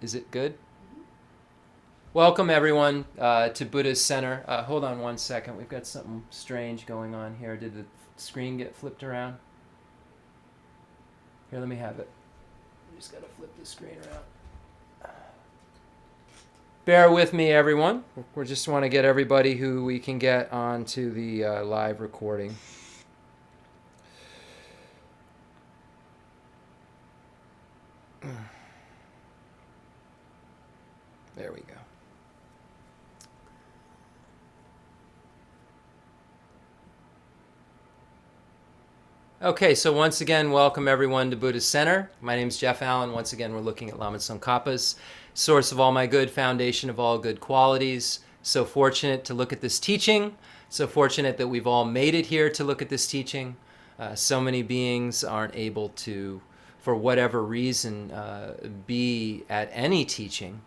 Is it good? Welcome everyone to Buddha's Center. Hold on one second. We've got something strange going on here. Did the screen get flipped around? Here, let me have it. I just gotta flip the screen around. Bear with me, everyone. We just want to get everybody who we can get onto the live recording. There we go. Okay, so once again, welcome everyone to Buddha's Center. My name is Jeff Allen. Once again, we're looking at Lama Tsongkhapa's source of all my good, foundation of all good qualities. So fortunate to look at this teaching. So fortunate that we've all made it here to look at this teaching. So many beings aren't able to, for whatever reason, be at any teaching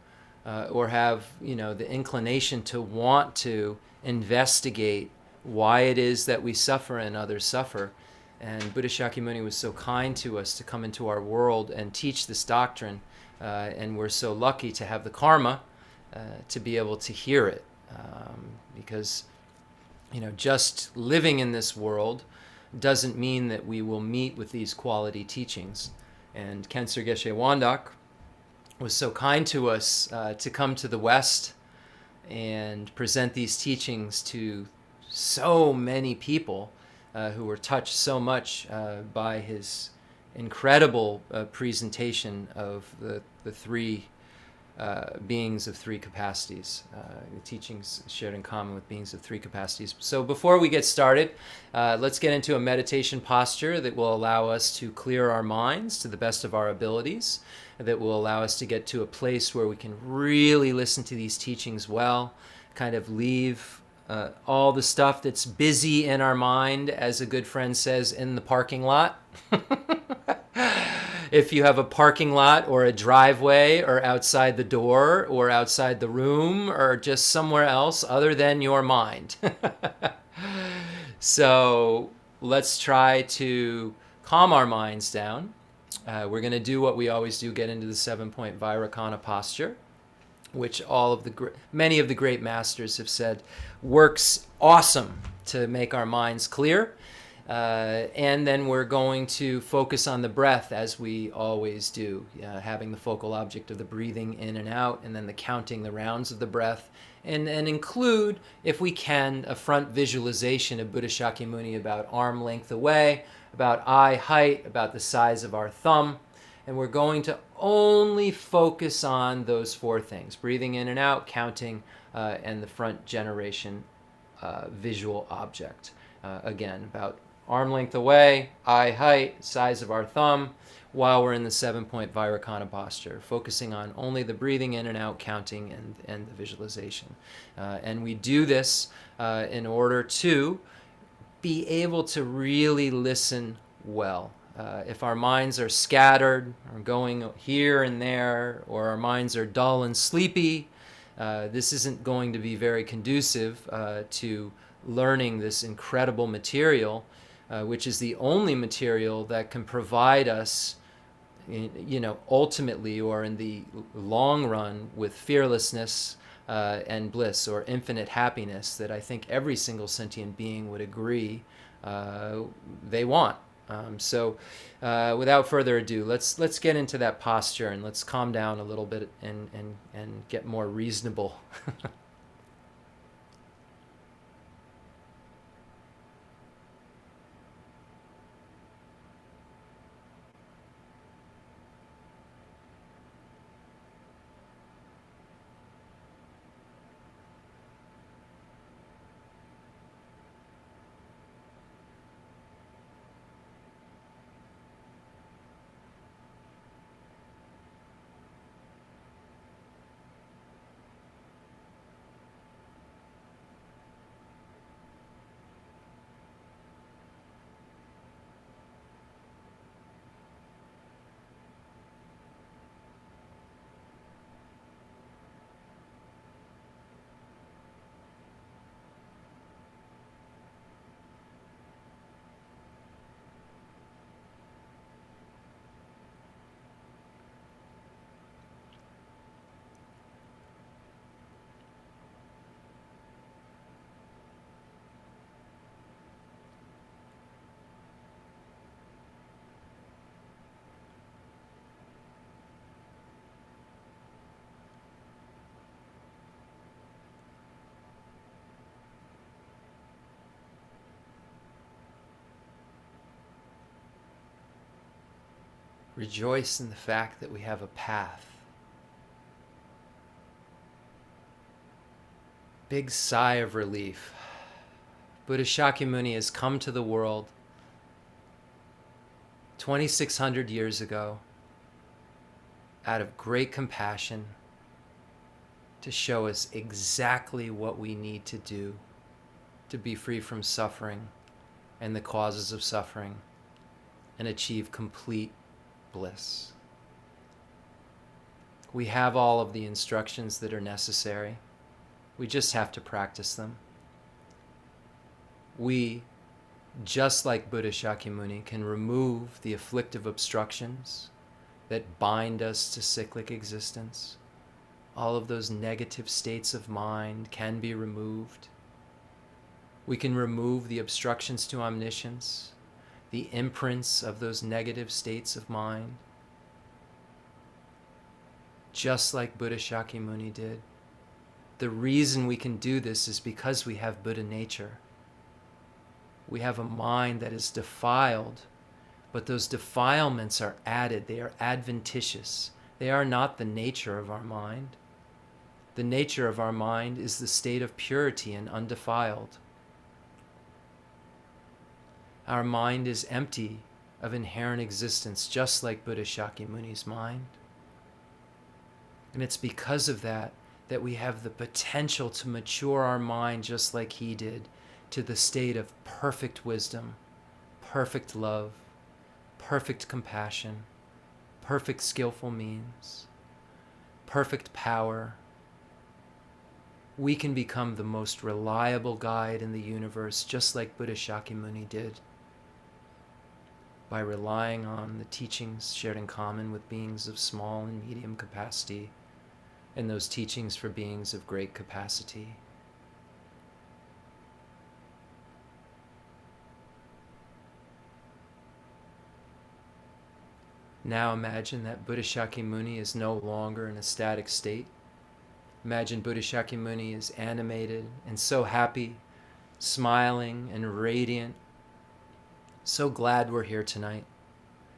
or have, the inclination to want to investigate why it is that we suffer and others suffer. And Buddha Shakyamuni was so kind to us to come into our world and teach this doctrine. And we're so lucky to have the karma to be able to hear it. Because, just living in this world doesn't mean that we will meet with these quality teachings. And Khenser Geshe Wandak was so kind to us to come to the West and present these teachings to so many people who were touched so much by his incredible presentation of the three beings of three capacities, the teachings shared in common with beings of three capacities. So before we get started, let's get into a meditation posture that will allow us to clear our minds to the best of our abilities, that will allow us to get to a place where we can really listen to these teachings well, kind of leave all the stuff that's busy in our mind, as a good friend says, in the parking lot. If you have a parking lot or a driveway or outside the door or outside the room or just somewhere else other than your mind. So let's try to calm our minds down. We're going to do what we always do, get into the 7-point Vairakana posture, which many of the great masters have said works awesome to make our minds clear. And then we're going to focus on the breath, as we always do, having the focal object of the breathing in and out, and then the counting the rounds of the breath, and include, if we can, a front visualization of Buddha Shakyamuni about arm length away, about eye height, about the size of our thumb. And we're going to only focus on those four things: breathing in and out, counting, and the front generation visual object. Again, about arm length away, eye height, size of our thumb, while we're in the 7-point Vairakana posture, focusing on only the breathing in and out, counting, and the visualization. And we do this in order to be able to really listen well. If our minds are scattered or going here and there, or our minds are dull and sleepy, this isn't going to be very conducive to learning this incredible material, which is the only material that can provide us, ultimately or in the long run, with fearlessness and bliss, or infinite happiness, that I think every single sentient being would agree they want. So without further ado, let's get into that posture, and let's calm down a little bit and get more reasonable. Rejoice in the fact that we have a path. Big sigh of relief. Buddha Shakyamuni has come to the world 2,600 years ago out of great compassion to show us exactly what we need to do to be free from suffering and the causes of suffering and achieve complete bliss. We have all of the instructions that are necessary. We just have to practice them. We, just like Buddha Shakyamuni, can remove the afflictive obstructions that bind us to cyclic existence. All of those negative states of mind can be removed. We can remove the obstructions to omniscience, the imprints of those negative states of mind, just like Buddha Shakyamuni did. The reason we can do this is because we have Buddha nature. We have a mind that is defiled, but those defilements are added. They are adventitious. They are not the nature of our mind. The nature of our mind is the state of purity and undefiled. Our mind is empty of inherent existence, just like Buddha Shakyamuni's mind. And it's because of that that we have the potential to mature our mind just like he did, to the state of perfect wisdom, perfect love, perfect compassion, perfect skillful means, perfect power. We can become the most reliable guide in the universe, just like Buddha Shakyamuni did, by relying on the teachings shared in common with beings of small and medium capacity, and those teachings for beings of great capacity. Now imagine that Buddha Shakyamuni is no longer in a static state. Imagine Buddha Shakyamuni is animated and so happy, smiling and radiant. So glad we're here tonight.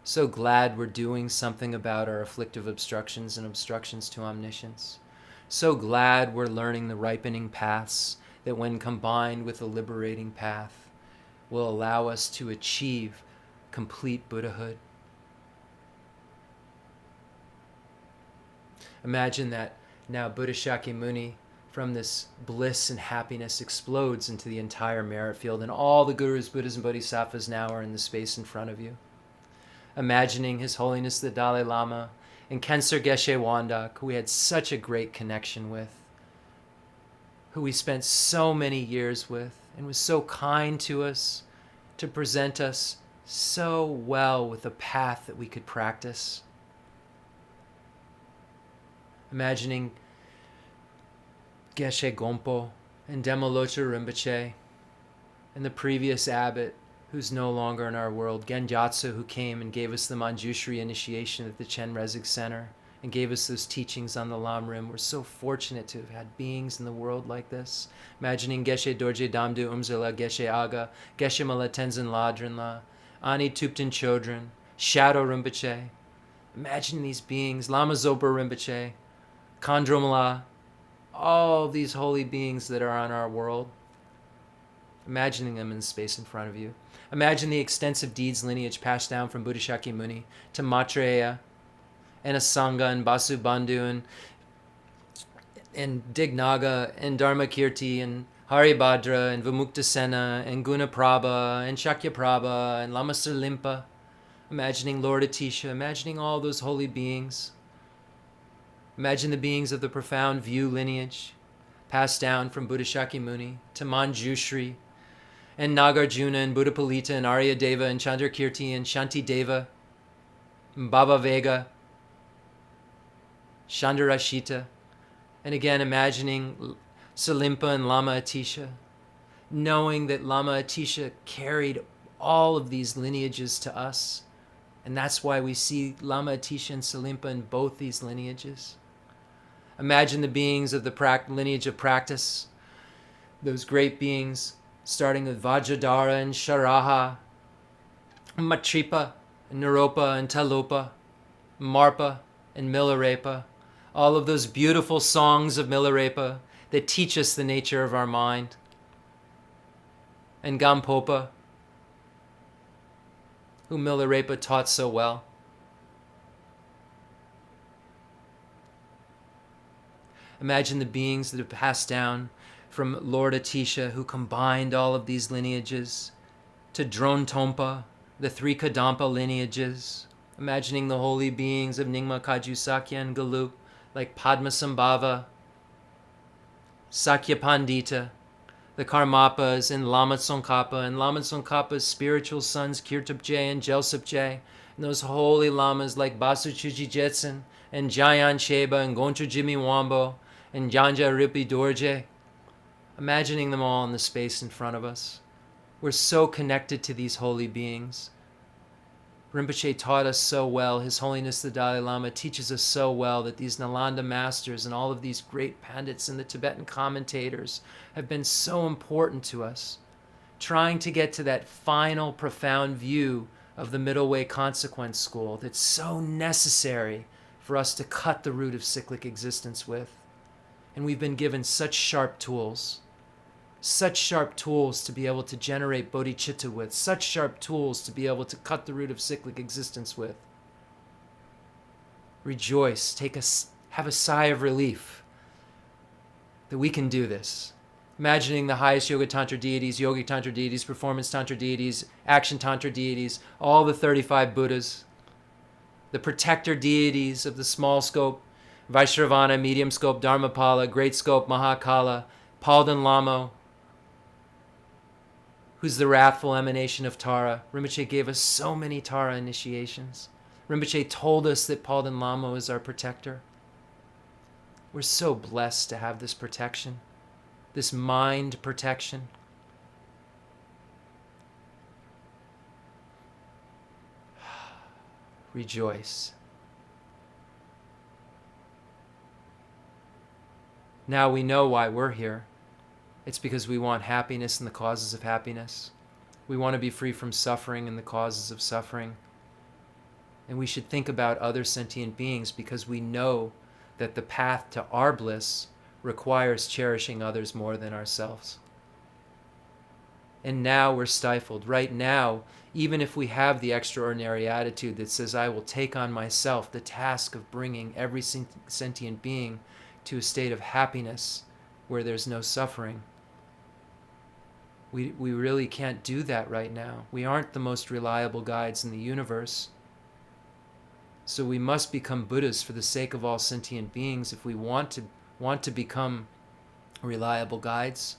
So glad we're doing something about our afflictive obstructions and obstructions to omniscience. So glad we're learning the ripening paths that, when combined with the liberating path, will allow us to achieve complete Buddhahood. Imagine that now Buddha Shakyamuni, from this bliss and happiness, explodes into the entire merit field, and all the gurus, Buddhas, and Bodhisattvas now are in the space in front of you. Imagining His Holiness the Dalai Lama and Kensur Geshe Wandak, who we had such a great connection with, who we spent so many years with, and was so kind to us to present us so well with a path that we could practice. Imagining Geshe Gompo and Demolocha Rinpoche and the previous abbot who's no longer in our world, Genjatsu, who came and gave us the Manjushri initiation at the Chen Rezig Center and gave us those teachings on the Lam Rim. We're so fortunate to have had beings in the world like this. Imagining Geshe Dorje Damdu Umzala Geshe Aga, Geshe Mala Tenzin Ladrinla, Ani Tupten Chodron, Shadow Rinpoche. Imagine these beings, Lama Zopa Rinpoche, Kandromala, all these holy beings that are on our world. Imagining them in space in front of you. Imagine the extensive deeds lineage passed down from Buddha Shakyamuni to Maitreya and Asanga and Basubandhu and Dignaga and Dharmakirti and Haribhadra and Vimuktasena and Gunaprabha and Shakyaprabha and Lama Sirlimpa. Imagining Lord Atisha, imagining all those holy beings. Imagine the beings of the profound view lineage passed down from Buddha Shakyamuni to Manjushri and Nagarjuna and Buddhapalita and Aryadeva and Chandrakirti and Shantideva and Baba Vega, Chandarashita, and again imagining Salimpa and Lama Atisha, knowing that Lama Atisha carried all of these lineages to us, and that's why we see Lama Atisha and Salimpa in both these lineages. Imagine the beings of the lineage of practice, those great beings, starting with Vajradhara and Sharaha, Matripa, and Naropa, and Talopa, Marpa and Milarepa, all of those beautiful songs of Milarepa that teach us the nature of our mind, and Gampopa, who Milarepa taught so well. Imagine the beings that have passed down from Lord Atisha, who combined all of these lineages, to Drone Tompa, the three Kadampa lineages, imagining the holy beings of Nyingma, Kaju, Sakya, and Galup, like Padmasambhava, Sakya Pandita, the Karmapas, and Lama Tsongkhapa, and Lama Tsongkhapa's spiritual sons, Kirtupje and Jelsupje, and those holy lamas like Basu Chuji Jetson, and Jayan Sheba, and Gonchu Jimmy Wambo, and Janja Ripi Dorje, imagining them all in the space in front of us. We're so connected to these holy beings. Rinpoche taught us so well, His Holiness the Dalai Lama teaches us so well that these Nalanda masters and all of these great pandits and the Tibetan commentators have been so important to us, trying to get to that final profound view of the middle way consequence school that's so necessary for us to cut the root of cyclic existence with. And we've been given such sharp tools to be able to generate bodhicitta with, such sharp tools to be able to cut the root of cyclic existence with. Rejoice, have a sigh of relief that we can do this. Imagining the highest Yoga Tantra deities, Yogic Tantra deities, Performance Tantra deities, Action Tantra deities, all the 35 Buddhas, the protector deities of the small scope, Vaishravana, medium scope, Dharmapala, great scope, Mahakala, Palden Lamo, who's the wrathful emanation of Tara. Rinpoche gave us so many Tara initiations. Rinpoche told us that Palden Lamo is our protector. We're so blessed to have this protection, this mind protection. Rejoice. Now we know why we're here. It's because we want happiness and the causes of happiness. We want to be free from suffering and the causes of suffering. And we should think about other sentient beings because we know that the path to our bliss requires cherishing others more than ourselves. And now we're stifled. Right now, even if we have the extraordinary attitude that says, I will take on myself the task of bringing every sentient being to a state of happiness where there's no suffering. We really can't do that right now. We aren't the most reliable guides in the universe. So we must become Buddhas for the sake of all sentient beings if we want to become reliable guides.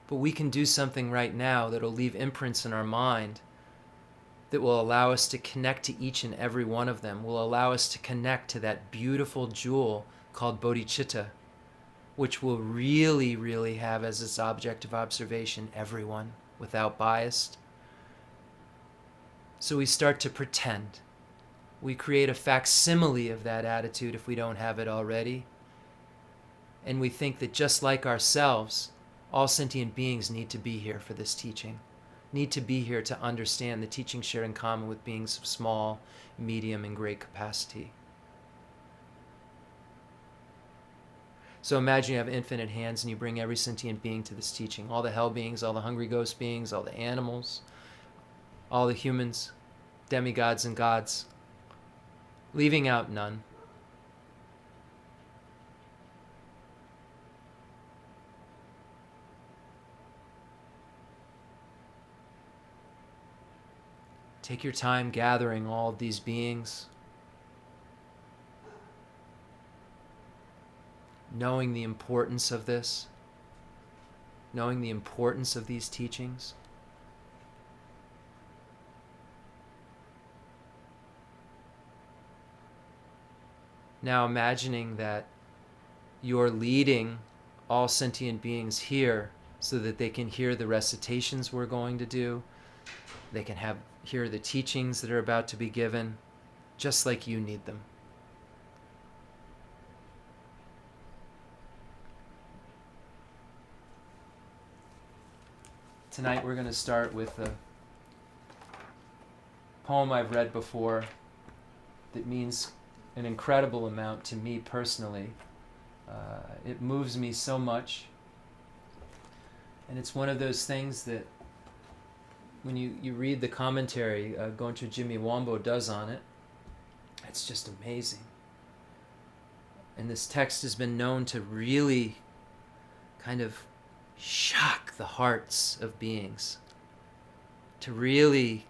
But we can do something right now that'll leave imprints in our mind that will allow us to connect to each and every one of them, will allow us to connect to that beautiful jewel called bodhicitta, which will really, really have as its object of observation everyone without bias. So we start to pretend. We create a facsimile of that attitude if we don't have it already. And we think that just like ourselves, all sentient beings need to be here for this teaching, need to be here to understand the teaching shared in common with beings of small, medium, and great capacity. So imagine you have infinite hands and you bring every sentient being to this teaching. All the hell beings, all the hungry ghost beings, all the animals, all the humans, demigods and gods, leaving out none. Take your time gathering all of these beings, knowing the importance of this, knowing the importance of these teachings. Now imagining that you're leading all sentient beings here so that they can hear the recitations we're going to do, they can hear the teachings that are about to be given, just like you need them. Tonight we're going to start with a poem I've read before that means an incredible amount to me personally. It moves me so much. And it's one of those things that when you read the commentary Goncho Jimmy Wombo does on it, it's just amazing. And this text has been known to really kind of shock the hearts of beings, to really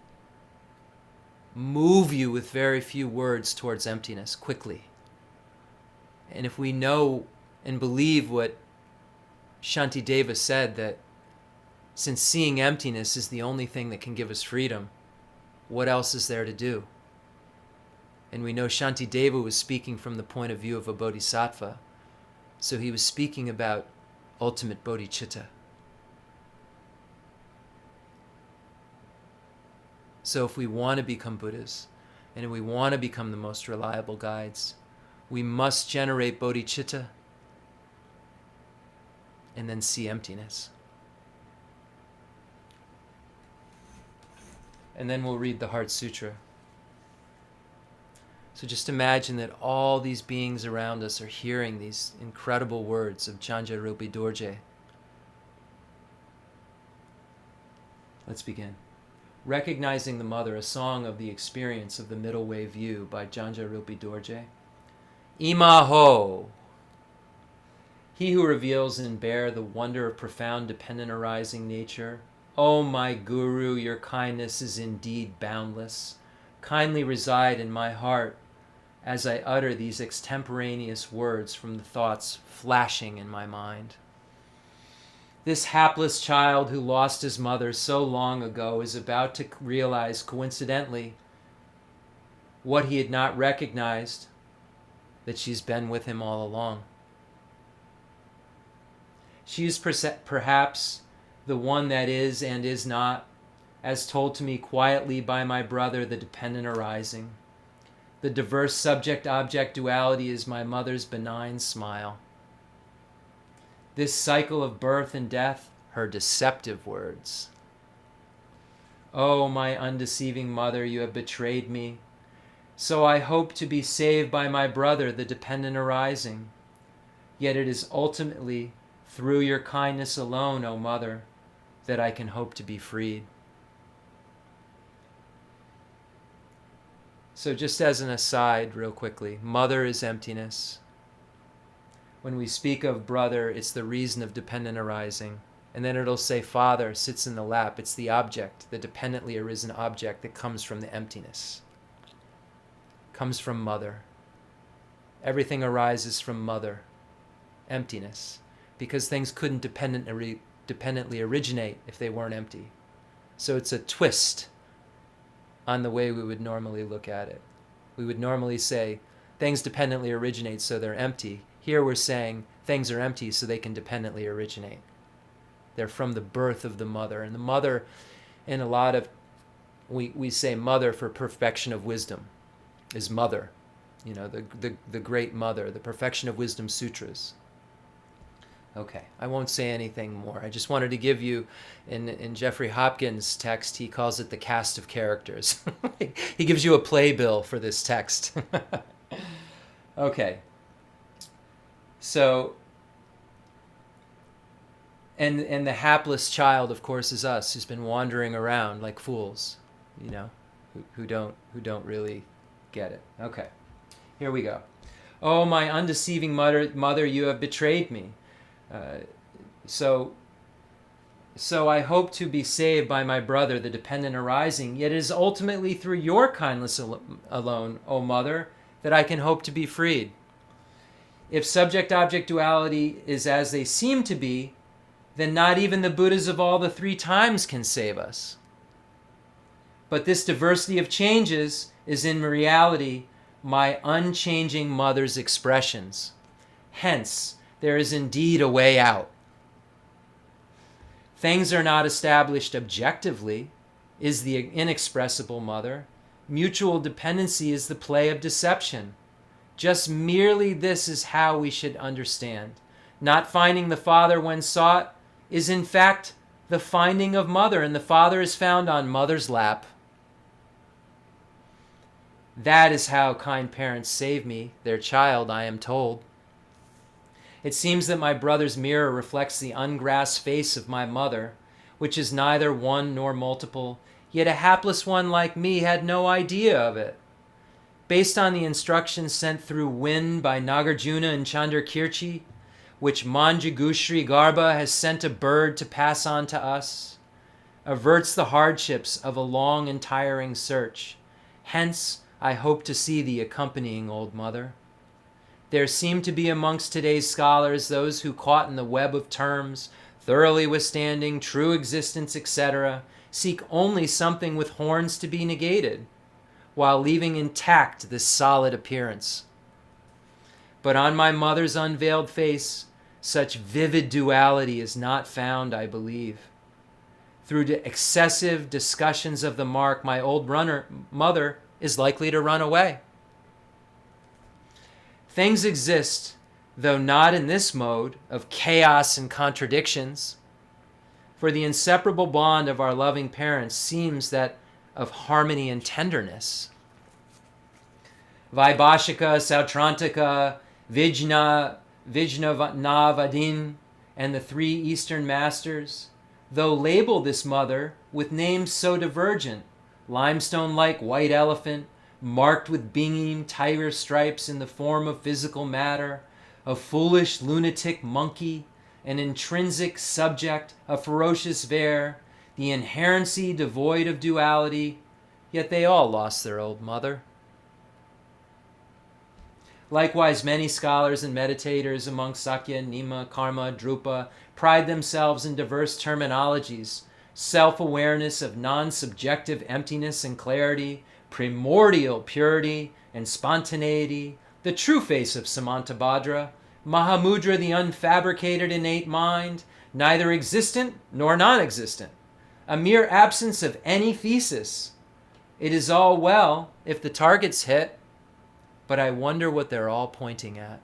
move you with very few words towards emptiness quickly. And if we know and believe what Shantideva said, that since seeing emptiness is the only thing that can give us freedom, what else is there to do? And we know Shantideva was speaking from the point of view of a bodhisattva, so he was speaking about ultimate bodhicitta. So if we want to become Buddhas, and if we want to become the most reliable guides, we must generate bodhicitta and then see emptiness. And then we'll read the Heart Sutra. So just imagine that all these beings around us are hearing these incredible words of Janja Rilpi Dorje. Let's begin. Recognizing the Mother, a song of the experience of the middle way view by Janja Rilpi Dorje. Imaho! He who reveals and bare the wonder of profound dependent arising nature. O my Guru, your kindness is indeed boundless. Kindly reside in my heart as I utter these extemporaneous words from the thoughts flashing in my mind. This hapless child who lost his mother so long ago is about to realize coincidentally what he had not recognized, that she's been with him all along. She is perhaps the one that is and is not, as told to me quietly by my brother, the dependent arising. The diverse subject-object duality is my mother's benign smile. This cycle of birth and death, her deceptive words. Oh, my undeceiving mother, you have betrayed me. So I hope to be saved by my brother, the dependent arising. Yet it is ultimately through your kindness alone, O mother, that I can hope to be freed. So just as an aside, real quickly, mother is emptiness. When we speak of brother, it's the reason of dependent arising. And then it'll say father sits in the lap. It's the object, the dependently arisen object that comes from the emptiness. Comes from mother. Everything arises from mother. Emptiness. Because things couldn't dependently originate if they weren't empty. So it's a twist on the way we would normally look at it. We would normally say things dependently originate so they're empty. Here we're saying things are empty so they can dependently originate. They're from the birth of the mother. And the mother, in a lot of, we say mother for perfection of wisdom, is mother. You know, the great mother, the perfection of wisdom sutras. Okay, I won't say anything more. I just wanted to give you, in Jeffrey Hopkins' text, he calls it the cast of characters. He gives you a playbill for this text. Okay. So, and the hapless child, of course, is us, who's been wandering around like fools, you know, who don't really get it. Okay, here we go. Oh, my undeceiving mother, you have betrayed me. So I hope to be saved by my brother, the dependent arising, yet it is ultimately through your kindness alone, O mother, that I can hope to be freed. If subject-object duality is as they seem to be, then not even the Buddhas of all the 3 times can save us. But this diversity of changes is in reality my unchanging mother's expressions. Hence, there is indeed a way out. Things are not established objectively, is the inexpressible mother. Mutual dependency is the play of deception. Just merely this is how we should understand. Not finding the Father when sought is in fact the finding of mother, and the Father is found on mother's lap. That is how kind parents save me, their child, I am told. It seems that my brother's mirror reflects the ungrasped face of my mother, which is neither one nor multiple, yet a hapless one like me had no idea of it. Based on the instructions sent through wind by Nagarjuna and Chandrakirti, which Manjugushri Garba has sent a bird to pass on to us, averts the hardships of a long and tiring search. Hence, I hope to see the accompanying old mother. There seem to be amongst today's scholars those who, caught in the web of terms, thoroughly withstanding true existence, etc., seek only something with horns to be negated, while leaving intact this solid appearance. But on my mother's unveiled face, such vivid duality is not found, I believe. Through the excessive discussions of the mark, my old mother is likely to run away. Things exist, though not in this mode of chaos and contradictions. For the inseparable bond of our loving parents seems that of harmony and tenderness. Vaibhashika, Sautrantika, Vijnavadin, and the three Eastern masters, though label this mother with names so divergent, limestone-like white elephant, marked with binging tiger stripes in the form of physical matter, a foolish lunatic monkey, an intrinsic subject, a ferocious bear, the inherency devoid of duality, yet they all lost their old mother. Likewise, many scholars and meditators among Sakya, Nima, Karma, Drupa pride themselves in diverse terminologies: self-awareness of non-subjective emptiness and clarity, primordial purity and spontaneity, the true face of Samantabhadra, Mahamudra, the unfabricated innate mind, neither existent nor non-existent, a mere absence of any thesis. It is all well if the target's hit, but I wonder what they're all pointing at.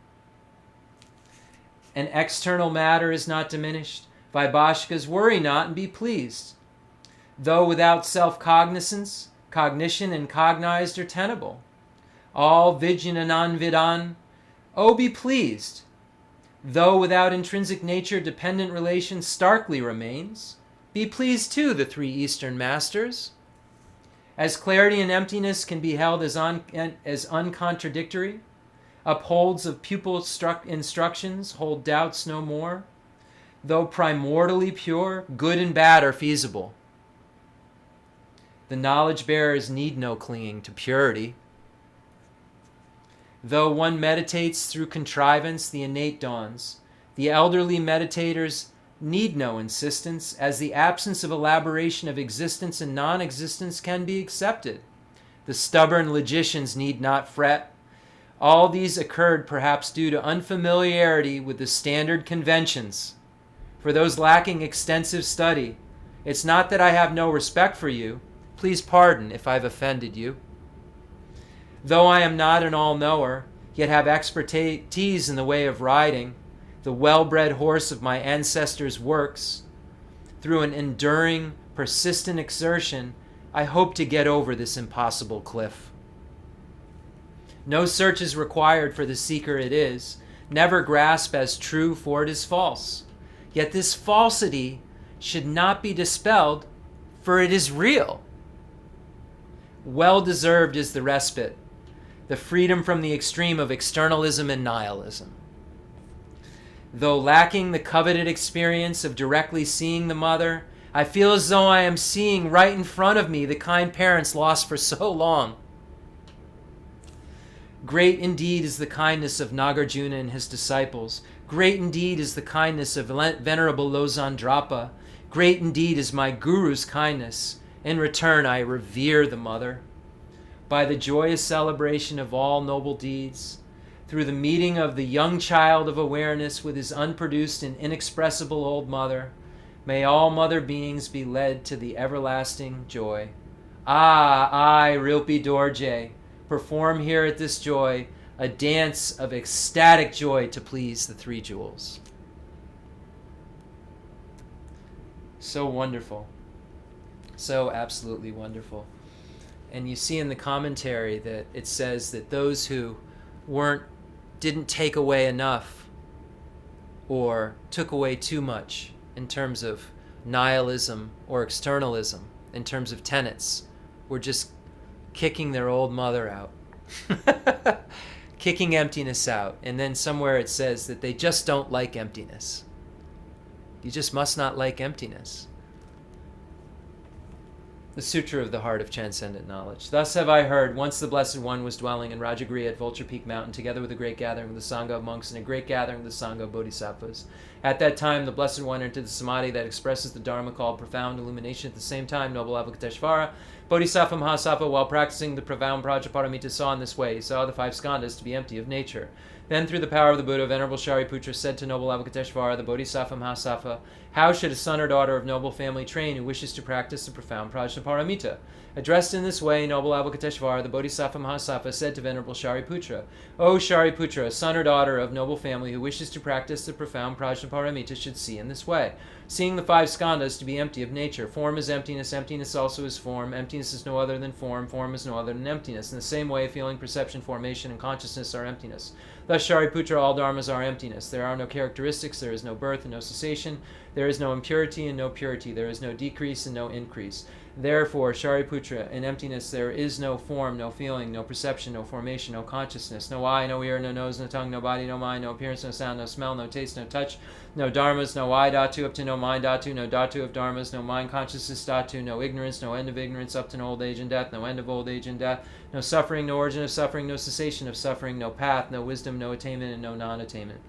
And external matter is not diminished. Vaibhashika's worry not and be pleased. Though without self-cognizance, cognition and cognized are tenable. All vijnananvidan, oh be pleased. Though without intrinsic nature dependent relation starkly remains, be pleased too, the three Eastern masters. As clarity and emptiness can be held as uncontradictory, upholds of pupil instructions, hold doubts no more. Though primordially pure, good and bad are feasible. The knowledge bearers need no clinging to purity. Though one meditates through contrivance, the innate dawns. The elderly meditators need no insistence, as the absence of elaboration of existence and non-existence can be accepted. The stubborn logicians need not fret. All these occurred perhaps due to unfamiliarity with the standard conventions. For those lacking extensive study, it's not that I have no respect for you. Please pardon if I've offended you. Though I am not an all-knower, yet have expertise in the way of riding, the well-bred horse of my ancestors' works. Through an enduring, persistent exertion, I hope to get over this impossible cliff. No search is required for the seeker it is. Never grasp as true, for it is false. Yet this falsity should not be dispelled, for it is real. Well-deserved is the respite, the freedom from the extreme of externalism and nihilism. Though lacking the coveted experience of directly seeing the mother, I feel as though I am seeing right in front of me the kind parents lost for so long. Great indeed is the kindness of Nagarjuna and his disciples. Great indeed is the kindness of Venerable Lozandrapa. Great indeed is my Guru's kindness. In return, I revere the mother. By the joyous celebration of all noble deeds, through the meeting of the young child of awareness with his unproduced and inexpressible old mother, may all mother beings be led to the everlasting joy. I, Rilpi Dorje, perform here at this joy a dance of ecstatic joy to please the three jewels. So wonderful. So absolutely wonderful. And you see in the commentary that it says that those who didn't take away enough or took away too much in terms of nihilism or externalism, in terms of tenets, were just kicking their old mother out. Kicking emptiness out. And then somewhere it says that they just don't like emptiness. You just must not like emptiness. The Sutra of the Heart of Transcendent Knowledge. Thus have I heard, once the Blessed One was dwelling in Rajagriha at Vulture Peak Mountain, together with a great gathering of the Sangha of monks and a great gathering of the Sangha of Bodhisattvas. At that time, the Blessed One entered the Samadhi that expresses the Dharma called profound illumination. At the same time, noble Avalokiteshvara, Bodhisattva Mahasattva, while practicing the profound Prajaparamita, saw in this way. He saw the five skandhas to be empty of nature. Then, through the power of the Buddha, Venerable Shariputra said to noble Avalokiteshvara, the Bodhisattva Mahasattva, how should a son or daughter of noble family train who wishes to practice the profound Prajaparamita? Addressed in this way, noble Avalokiteshvara, the Bodhisattva Mahasattva, said to Venerable Shariputra, O Shariputra, a son or daughter of noble family who wishes to practice the profound Prajaparamita should see in this way. Seeing the five skandhas to be empty of nature. Form is emptiness, emptiness also is form. Emptiness is no other than form is no other than emptiness. In the same way, feeling, perception, formation, and consciousness are emptiness. Thus, Shariputra, all dharmas are emptiness. There are no characteristics, there is no birth and no cessation. There is no impurity and no purity. There is no decrease and no increase. Therefore, Shariputra, in emptiness there is no form, no feeling, no perception, no formation, no consciousness, no eye, no ear, no nose, no tongue, no body, no mind, no appearance, no sound, no smell, no taste, no touch, no dharmas, no I dhatu up to no mind dhatu, no dhatu of dharmas, no mind consciousness dhatu, no ignorance, no end of ignorance up to no old age and death, no end of old age and death, no suffering, no origin of suffering, no cessation of suffering, no path, no wisdom, no attainment, and no non-attainment.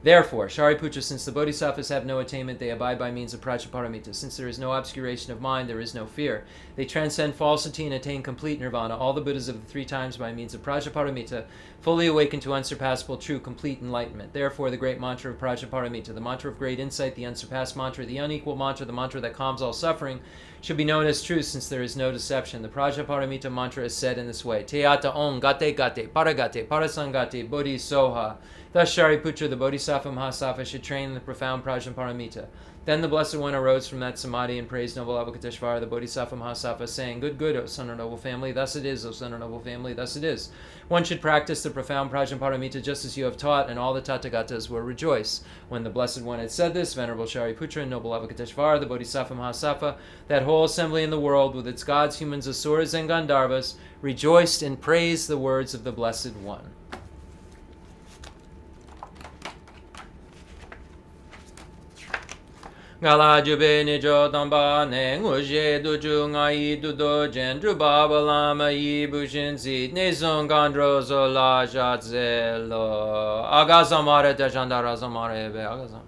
Therefore, Shariputra, since the Bodhisattvas have no attainment, they abide by means of Prajaparamita. Since there is no obscuration of mind, there is no fear. They transcend falsity and attain complete nirvana. All the Buddhas of the three times by means of Prajaparamita fully awaken to unsurpassable, true, complete enlightenment. Therefore, the great mantra of Prajaparamita, the mantra of great insight, the unsurpassed mantra, the unequal mantra, the mantra that calms all suffering, should be known as truth, since there is no deception. The Prajaparamita mantra is said in this way: Teata Om Gate Gate Paragate Parasangate Bodhi Soha. Thus Shariputra, the Bodhisattva Mahasattva, should train in the profound Prajaparamita. Then the Blessed One arose from that samadhi and praised noble Avalokiteshvara, the Bodhisattva Mahasattva, saying, Good, good, O son of noble family, thus it is, O son of noble family, thus it is. One should practice the profound Prajaparamita just as you have taught, and all the Tathagatas will rejoice. When the Blessed One had said this, Venerable Shariputra and noble Avalokiteshvara, the Bodhisattva Mahasattva, that whole assembly in the world, with its gods, humans, asuras, and Gandharvas, rejoiced and praised the words of the Blessed One. Gala jube nijo tamba ne nguje duju ngai dudo jendru baba lama yi bushin zid ne zon gandro zo la jatzelo agazamare de jandara zamare be agazam.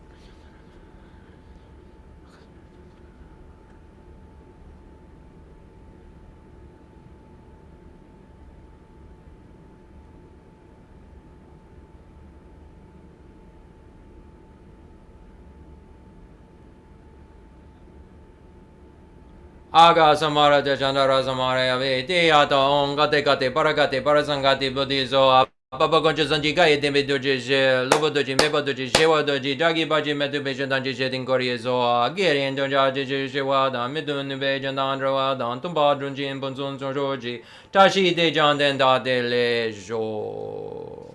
Aga samara de jandara samare ave te ata on gate gate paragate parasangate buddhizo Baba Gonja Zanji Gaye Dembe Doji Lobo Doji Meba Doji Shewa Doji Jagi Baji Medu Bejan Danji Jedin Gori Zoa Giri and Donja Shewa Dan Midun Bejan Dandrawa Dan Tumba Drunji and Bunzun Joji Tashi De Jan Den Da De Lejo.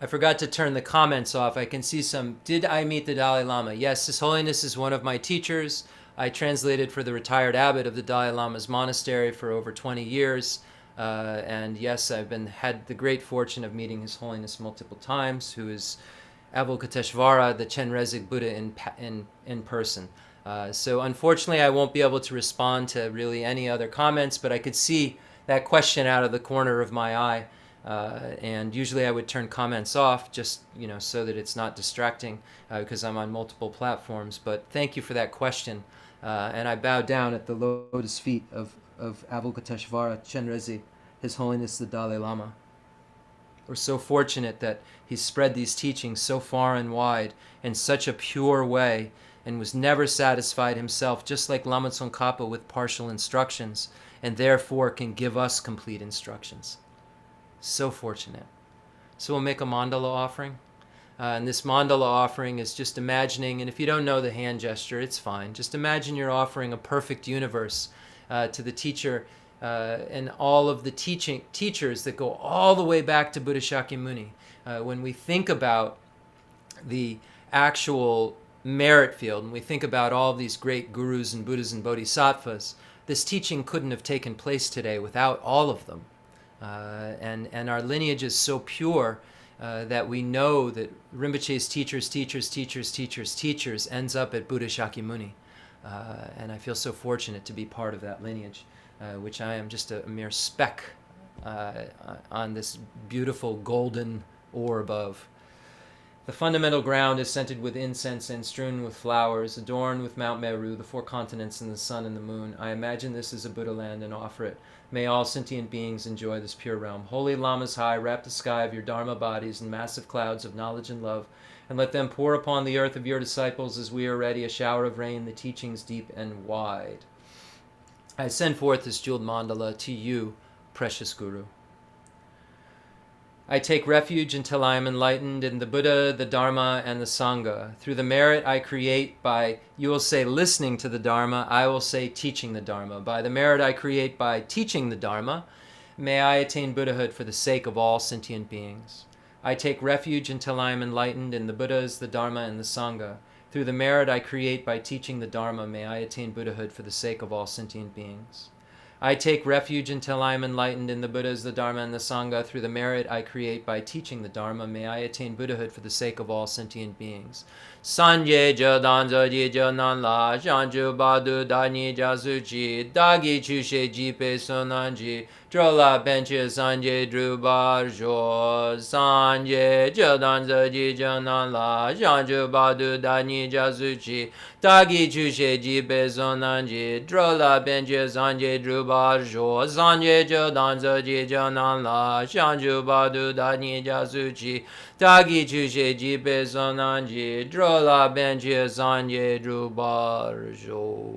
I forgot to turn the comments off. I can see some. Did I meet the Dalai Lama? Yes, His Holiness is one of my teachers. I translated for the retired abbot of the Dalai Lama's monastery for over 20 years. And yes, I've had the great fortune of meeting His Holiness multiple times, who is Avalokiteshvara, the Chenrezig Buddha in person. So unfortunately, I won't be able to respond to really any other comments, but I could see that question out of the corner of my eye. And usually I would turn comments off just, so that it's not distracting because I'm on multiple platforms. But thank you for that question. And I bow down at the lotus feet of Avalokiteshvara Chenrezig, His Holiness the Dalai Lama. We're so fortunate that he spread these teachings so far and wide in such a pure way and was never satisfied himself, just like Lama Tsongkhapa, with partial instructions, and therefore can give us complete instructions. So fortunate. So we'll make a mandala offering. And this mandala offering is just imagining, and if you don't know the hand gesture, it's fine. Just imagine you're offering a perfect universe to the teacher and all of the teachers that go all the way back to Buddha Shakyamuni. When we think about the actual merit field, and we think about all these great gurus and Buddhas and bodhisattvas, this teaching couldn't have taken place today without all of them. And our lineage is so pure that we know that Rinpoche's teachers ends up at Buddha Shakyamuni. And I feel so fortunate to be part of that lineage, which I am just a mere speck on this beautiful golden orb of. The fundamental ground is scented with incense and strewn with flowers, adorned with Mount Meru, the four continents, and the sun and the moon. I imagine this is a Buddha land and offer it. May all sentient beings enjoy this pure realm. Holy Lamas high, wrap the sky of your Dharma bodies in massive clouds of knowledge and love, and let them pour upon the earth of your disciples as we are ready, a shower of rain, the teachings deep and wide. I send forth this jeweled mandala to you, precious Guru. I take refuge until I am enlightened in the Buddha, the Dharma, and the Sangha. Through the merit I create by, you will say, listening to the Dharma, I will say teaching the Dharma. By the merit I create by teaching the Dharma, may I attain Buddhahood for the sake of all sentient beings. I take refuge until I am enlightened in the Buddhas, the Dharma, and the Sangha. Through the merit I create by teaching the Dharma, may I attain Buddhahood for the sake of all sentient beings. I take refuge until I am enlightened in the Buddhas, the Dharma, and the Sangha. Through the merit I create by teaching the Dharma, may I attain Buddhahood for the sake of all sentient beings. Sanje je danza ji je nan la, shanju badu da ni ja su chi, dagi chu she ji pe sonan ji, drola benche sanje drubar jo. Sanje je danza ji je nan la, shanju badu da ni ja su chi, dagi chu she ji pe sonan ji, drola benche sanje drubar jo. Sanje je danza ji je nan la, shanju badu da ni ja su chi, dagi chu she ji pe sonan ji, drola benche sanje drubar jo.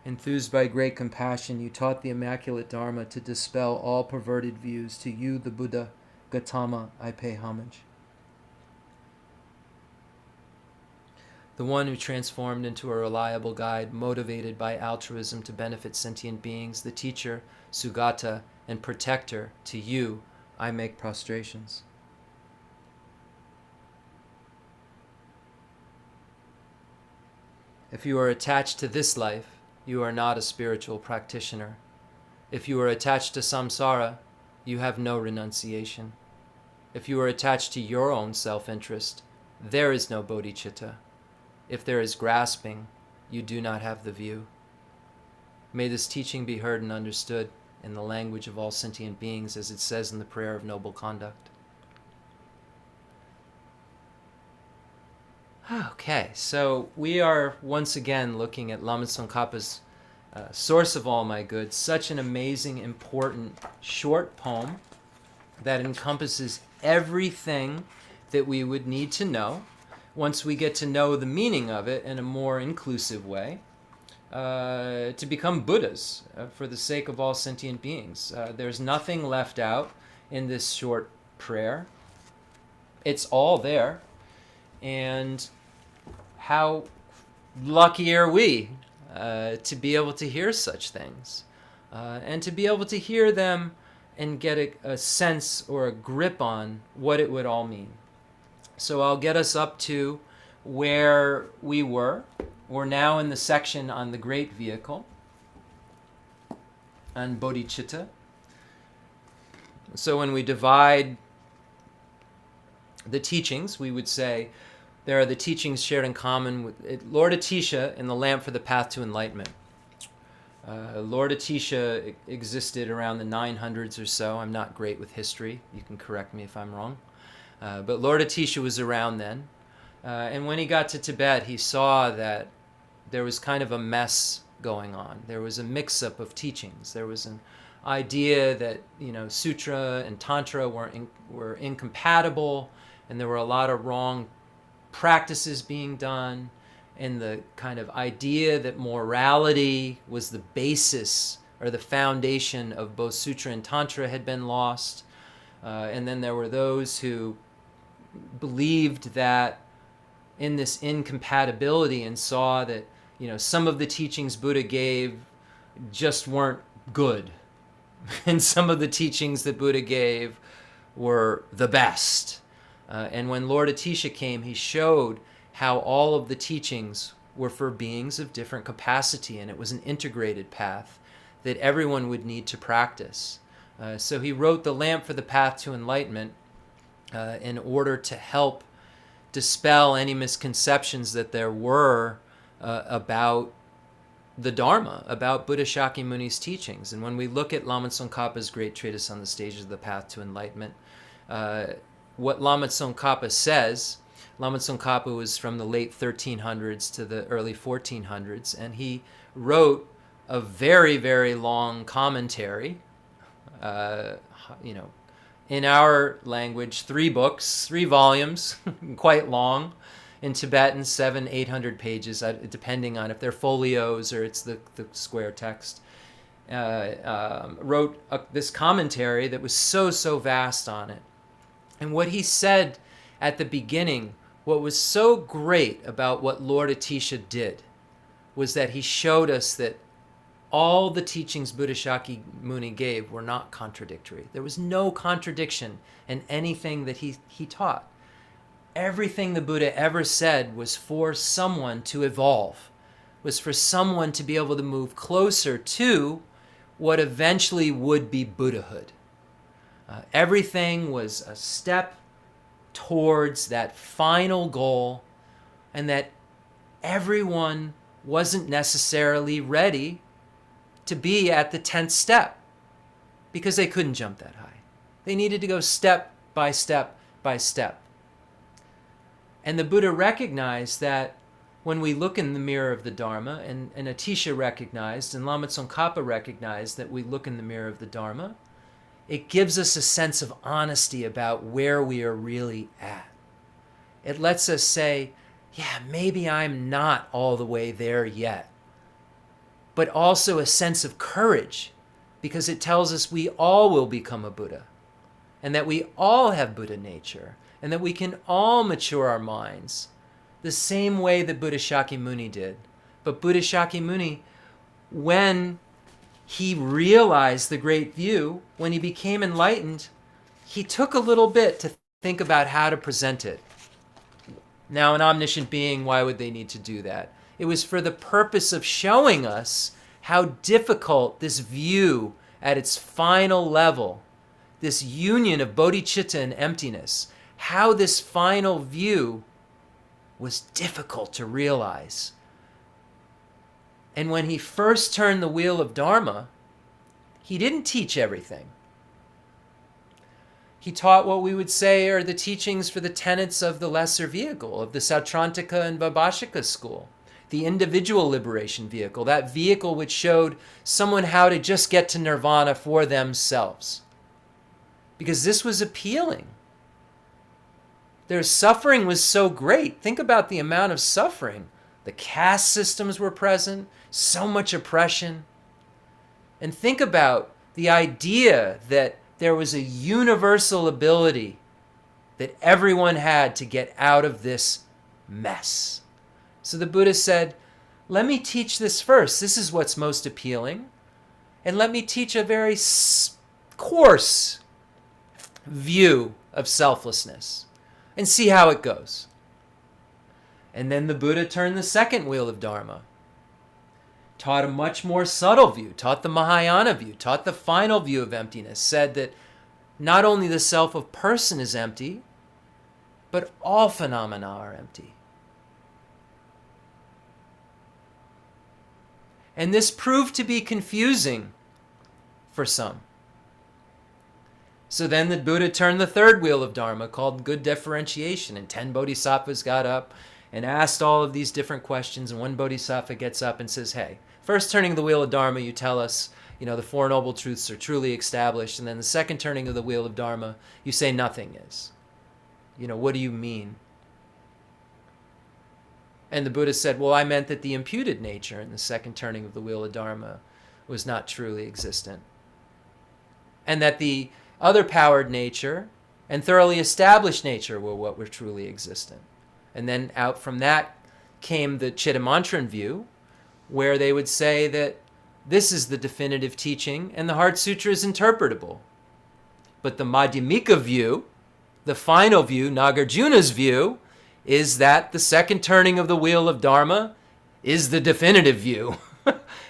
Enthused by great compassion, you taught the Immaculate Dharma to dispel all perverted views. To you, the Buddha, Gautama, I pay homage. The one who transformed into a reliable guide, motivated by altruism to benefit sentient beings, the teacher, Sugata, and protector, to you, I make prostrations. If you are attached to this life, you are not a spiritual practitioner. If you are attached to samsara, you have no renunciation. If you are attached to your own self-interest, there is no bodhicitta. If there is grasping, you do not have the view. May this teaching be heard and understood in the language of all sentient beings, as it says in the prayer of noble conduct. Okay, so we are once again looking at Lama Tsongkhapa's Source of All My Good, such an amazing, important, short poem that encompasses everything that we would need to know once we get to know the meaning of it in a more inclusive way, to become Buddhas for the sake of all sentient beings. There's nothing left out in this short prayer. It's all there. And how lucky are we to be able to hear such things, and to be able to hear them and get a sense or a grip on what it would all mean. So I'll get us up to where we were. We're now in the section on the Great Vehicle, on bodhicitta. So when we divide the teachings, we would say there are the teachings shared in common with Lord Atisha in the Lamp for the Path to Enlightenment. Lord Atisha existed around the 900s or so. I'm not great with history. You can correct me if I'm wrong. But Lord Atisha was around then. And when he got to Tibet, he saw that there was kind of a mess going on. There was a mix-up of teachings. There was an idea that, Sutra and Tantra were incompatible, and there were a lot of wrong practices being done, and the kind of idea that morality was the basis or the foundation of both Sutra and Tantra had been lost. And then there were those who believed that in this incompatibility and saw that, some of the teachings Buddha gave just weren't good. And some of the teachings that Buddha gave were the best. And when Lord Atisha came, he showed how all of the teachings were for beings of different capacity, and it was an integrated path that everyone would need to practice. So he wrote The Lamp for the Path to Enlightenment in order to help dispel any misconceptions that there were about the Dharma, about Buddha Shakyamuni's teachings. And when we look at Lama Tsongkhapa's great treatise on the stages of the path to enlightenment, what Lama Tsongkhapa says, Lama Tsongkhapa was from the late 1300s to the early 1400s, and he wrote a very, very long commentary, in our language, 3 books, 3 volumes, quite long. In Tibetan, 700-800 pages, depending on if they're folios or it's the square text. Wrote this commentary that was so vast on it. And what he said at the beginning, what was so great about what Lord Atisha did, was that he showed us that all the teachings Buddha Shakyamuni gave were not contradictory. There was no contradiction in anything that he taught. Everything the Buddha ever said was for someone to evolve, was for someone to be able to move closer to what eventually would be Buddhahood. Everything was a step towards that final goal, and that everyone wasn't necessarily ready to be at the 10th step because they couldn't jump that high. They needed to go step by step by step. And the Buddha recognized that when we look in the mirror of the Dharma, and Atisha recognized, and Lama Tsongkhapa recognized that we look in the mirror of the Dharma, it gives us a sense of honesty about where we are really at. It lets us say, yeah, maybe I'm not all the way there yet. But also a sense of courage, because it tells us we all will become a Buddha, and that we all have Buddha nature, and that we can all mature our minds the same way that Buddha Shakyamuni did. But Buddha Shakyamuni, when he realized the great view, when he became enlightened, he took a little bit to think about how to present it. Now, an omniscient being, why would they need to do that? It was for the purpose of showing us how difficult this view at its final level, this union of bodhicitta and emptiness, how this final view was difficult to realize. And when he first turned the wheel of Dharma, he didn't teach everything. He taught what we would say are the teachings for the tenets of the lesser vehicle, of the Sautrantika and Vaibhashika school, the individual liberation vehicle, that vehicle which showed someone how to just get to nirvana for themselves. Because this was appealing. Their suffering was so great. Think about the amount of suffering. The caste systems were present, so much oppression. And think about the idea that there was a universal ability that everyone had to get out of this mess. So the Buddha said, let me teach this first. This is what's most appealing. And let me teach a very coarse view of selflessness and see how it goes. And then the Buddha turned the second wheel of Dharma, taught a much more subtle view, taught the Mahayana view, taught the final view of emptiness, said that not only the self of person is empty, but all phenomena are empty. And this proved to be confusing for some. So then the Buddha turned the third wheel of Dharma, called good differentiation, and 10 bodhisattvas got up and asked all of these different questions, and one bodhisattva gets up and says, hey, first turning the wheel of Dharma, you tell us, the Four Noble Truths are truly established, and then the second turning of the wheel of Dharma, you say nothing is. What do you mean? And the Buddha said, well, I meant that the imputed nature in the second turning of the wheel of Dharma was not truly existent. And that the other powered nature and thoroughly established nature were what were truly existent. And then out from that came the Chittamantran view, where they would say that this is the definitive teaching and the Heart Sutra is interpretable. But the Madhyamika view, the final view, Nagarjuna's view, is that the second turning of the wheel of Dharma is the definitive view,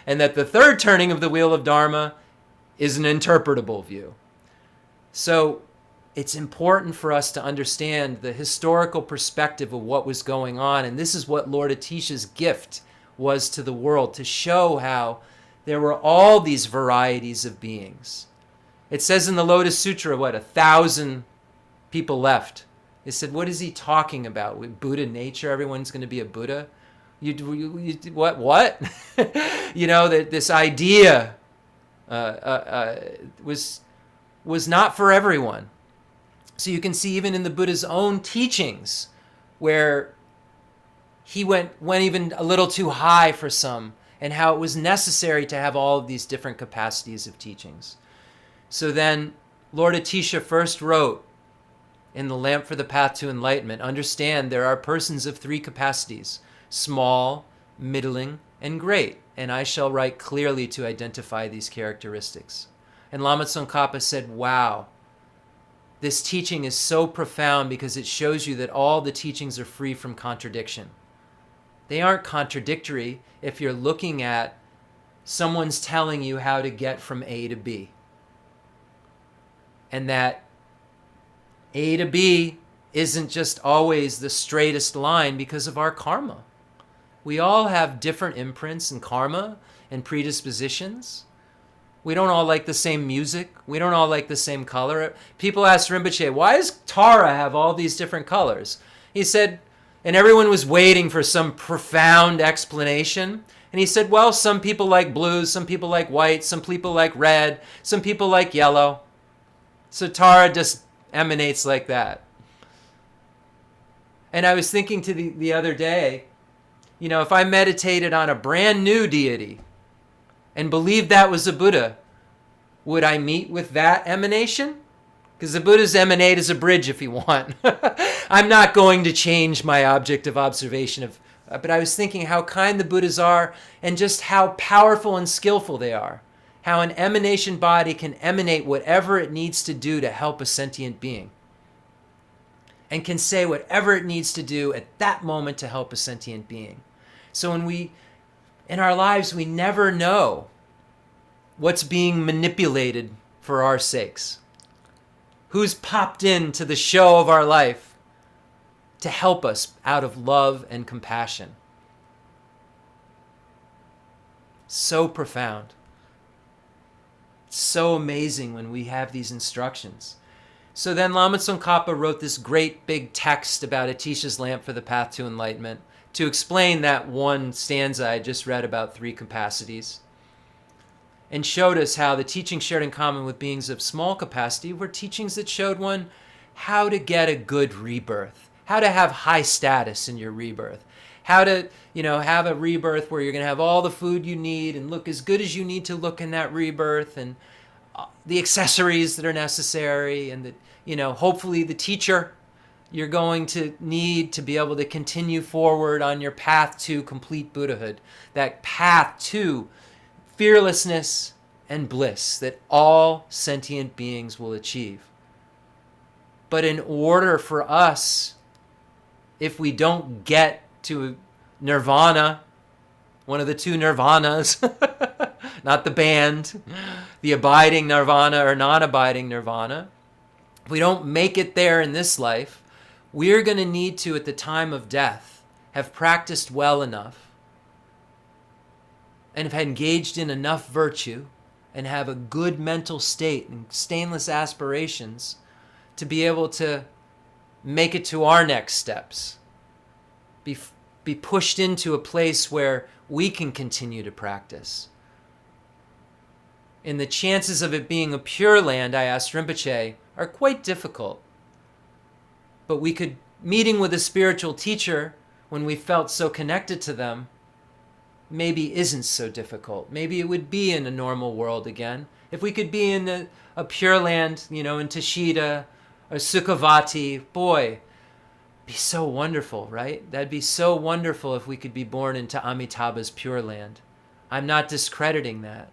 and that the third turning of the wheel of Dharma is an interpretable view. So it's important for us to understand the historical perspective of what was going on, and this is what Lord Atisha's gift was to the world, to show how there were all these varieties of beings. It says in the Lotus Sutra, 1,000 people left. They said, what is he talking about? With Buddha nature, everyone's going to be a Buddha? What? This idea was not for everyone. So you can see even in the Buddha's own teachings where he went even a little too high for some, and how it was necessary to have all of these different capacities of teachings. So then Lord Atisha first wrote in the Lamp for the Path to Enlightenment, understand there are persons of three capacities, small, middling, and great, and I shall write clearly to identify these characteristics. And Lama Tsongkhapa said, wow, this teaching is so profound because it shows you that all the teachings are free from contradiction. They aren't contradictory if you're looking at someone's telling you how to get from A to B. And that A to B isn't just always the straightest line because of our karma. We all have different imprints and karma and predispositions. We don't all like the same music. We don't all like the same color. People asked Rinpoche, why does Tara have all these different colors? He said, and everyone was waiting for some profound explanation. And he said, well, some people like blue, some people like white, some people like red, some people like yellow. So Tara just emanates like that. And I was thinking to the other day, if I meditated on a brand new deity and believed that was a Buddha, would I meet with that emanation? Because the Buddhas emanate as a bridge if you want. I'm not going to change my object of observation, but I was thinking how kind the Buddhas are and just how powerful and skillful they are. How an emanation body can emanate whatever it needs to do to help a sentient being. And can say whatever it needs to do at that moment to help a sentient being. So in our lives, we never know what's being manipulated for our sakes. Who's popped into the show of our life to help us out of love and compassion. So profound. So amazing when we have these instructions. So then Lama Tsongkhapa wrote this great big text about Atisha's Lamp for the Path to Enlightenment to explain that one stanza I just read about three capacities, and showed us how the teachings shared in common with beings of small capacity were teachings that showed one how to get a good rebirth, how to have high status in your rebirth, how to, have a rebirth where you're going to have all the food you need and look as good as you need to look in that rebirth, and the accessories that are necessary, and that, hopefully the teacher you're going to need to be able to continue forward on your path to complete Buddhahood, that path to fearlessness and bliss that all sentient beings will achieve. But in order for us, if we don't get to nirvana, one of the two nirvanas, not the band, the abiding nirvana or non-abiding nirvana, if we don't make it there in this life, we're going to need to, at the time of death, have practiced well enough and have engaged in enough virtue and have a good mental state and stainless aspirations to be able to make it to our next steps, be pushed into a place where we can continue to practice. And the chances of it being a pure land, I asked Rinpoche, are quite difficult. But we could, meeting with a spiritual teacher when we felt so connected to them, maybe isn't so difficult. Maybe it would be in a normal world again. If we could be in a pure land, in Tashita or Sukhavati, boy, Be so wonderful, right? That'd be so wonderful if we could be born into Amitabha's Pure Land. I'm not discrediting that.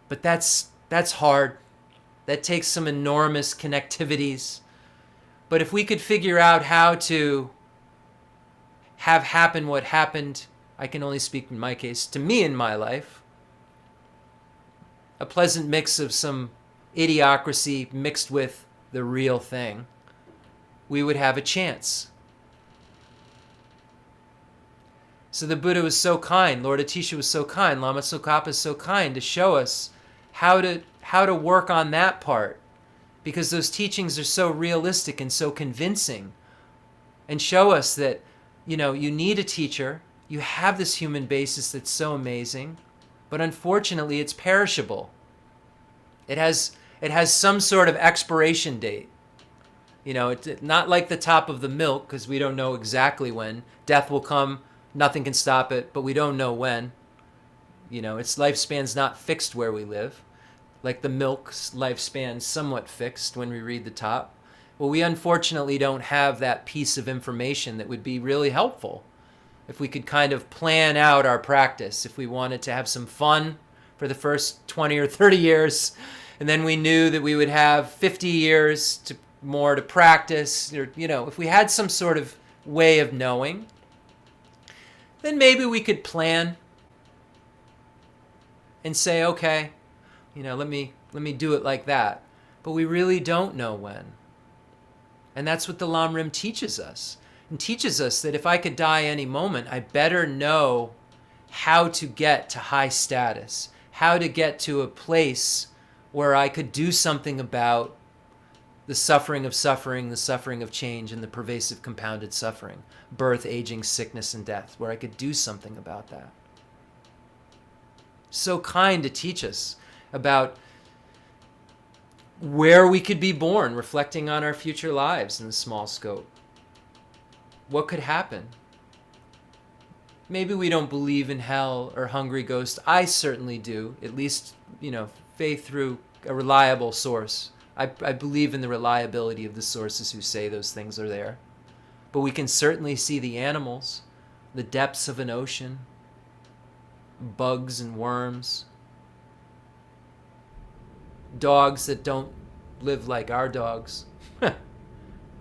But that's hard. That takes some enormous connectivities. But if we could figure out how to have happen what happened, I can only speak in my case, to me in my life, a pleasant mix of some idiocracy mixed with the real thing, we would have a chance. So the Buddha was so kind, Lord Atisha was so kind, Lama Tsongkhapa is so kind to show us how to work on that part, because those teachings are so realistic and so convincing, and show us that, you need a teacher, you have this human basis that's so amazing, but unfortunately it's perishable. It has some sort of expiration date. It's not like the top of the milk, because we don't know exactly when. Death will come, nothing can stop it, but we don't know when. Its lifespan's not fixed where we live. Like the milk's lifespan somewhat fixed when we read the top. Well, we unfortunately don't have that piece of information that would be really helpful if we could kind of plan out our practice, if we wanted to have some fun for the first 20 or 30 years, and then we knew that we would have 50 years more to practice, or, if we had some sort of way of knowing, then maybe we could plan and say, okay, let me do it like that. But we really don't know when. And that's what the Lam Rim teaches us. And teaches us that if I could die any moment, I better know how to get to high status, how to get to a place where I could do something about the suffering, the suffering of change, and the pervasive compounded suffering, birth, aging, sickness, and death, where I could do something about that. So kind to teach us about where we could be born, reflecting on our future lives in the small scope. What could happen? Maybe we don't believe in hell or hungry ghosts. I certainly do, at least, faith through a reliable source. I believe in the reliability of the sources who say those things are there. But we can certainly see the animals, the depths of an ocean, bugs and worms, dogs that don't live like our dogs.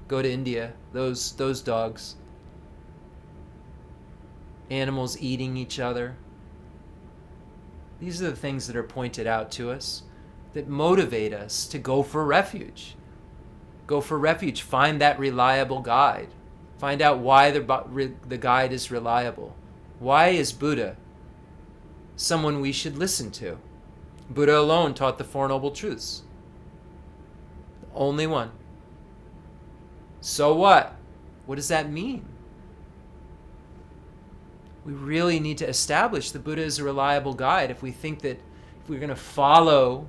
Go to India, those dogs. Animals eating each other. These are the things that are pointed out to us that motivate us to go for refuge. Go for refuge. Find that reliable guide. Find out why the guide is reliable. Why is Buddha someone we should listen to? Buddha alone taught the Four Noble Truths. The only one. So what? What does that mean? We really need to establish the Buddha is a reliable guide if we think that if we're going to follow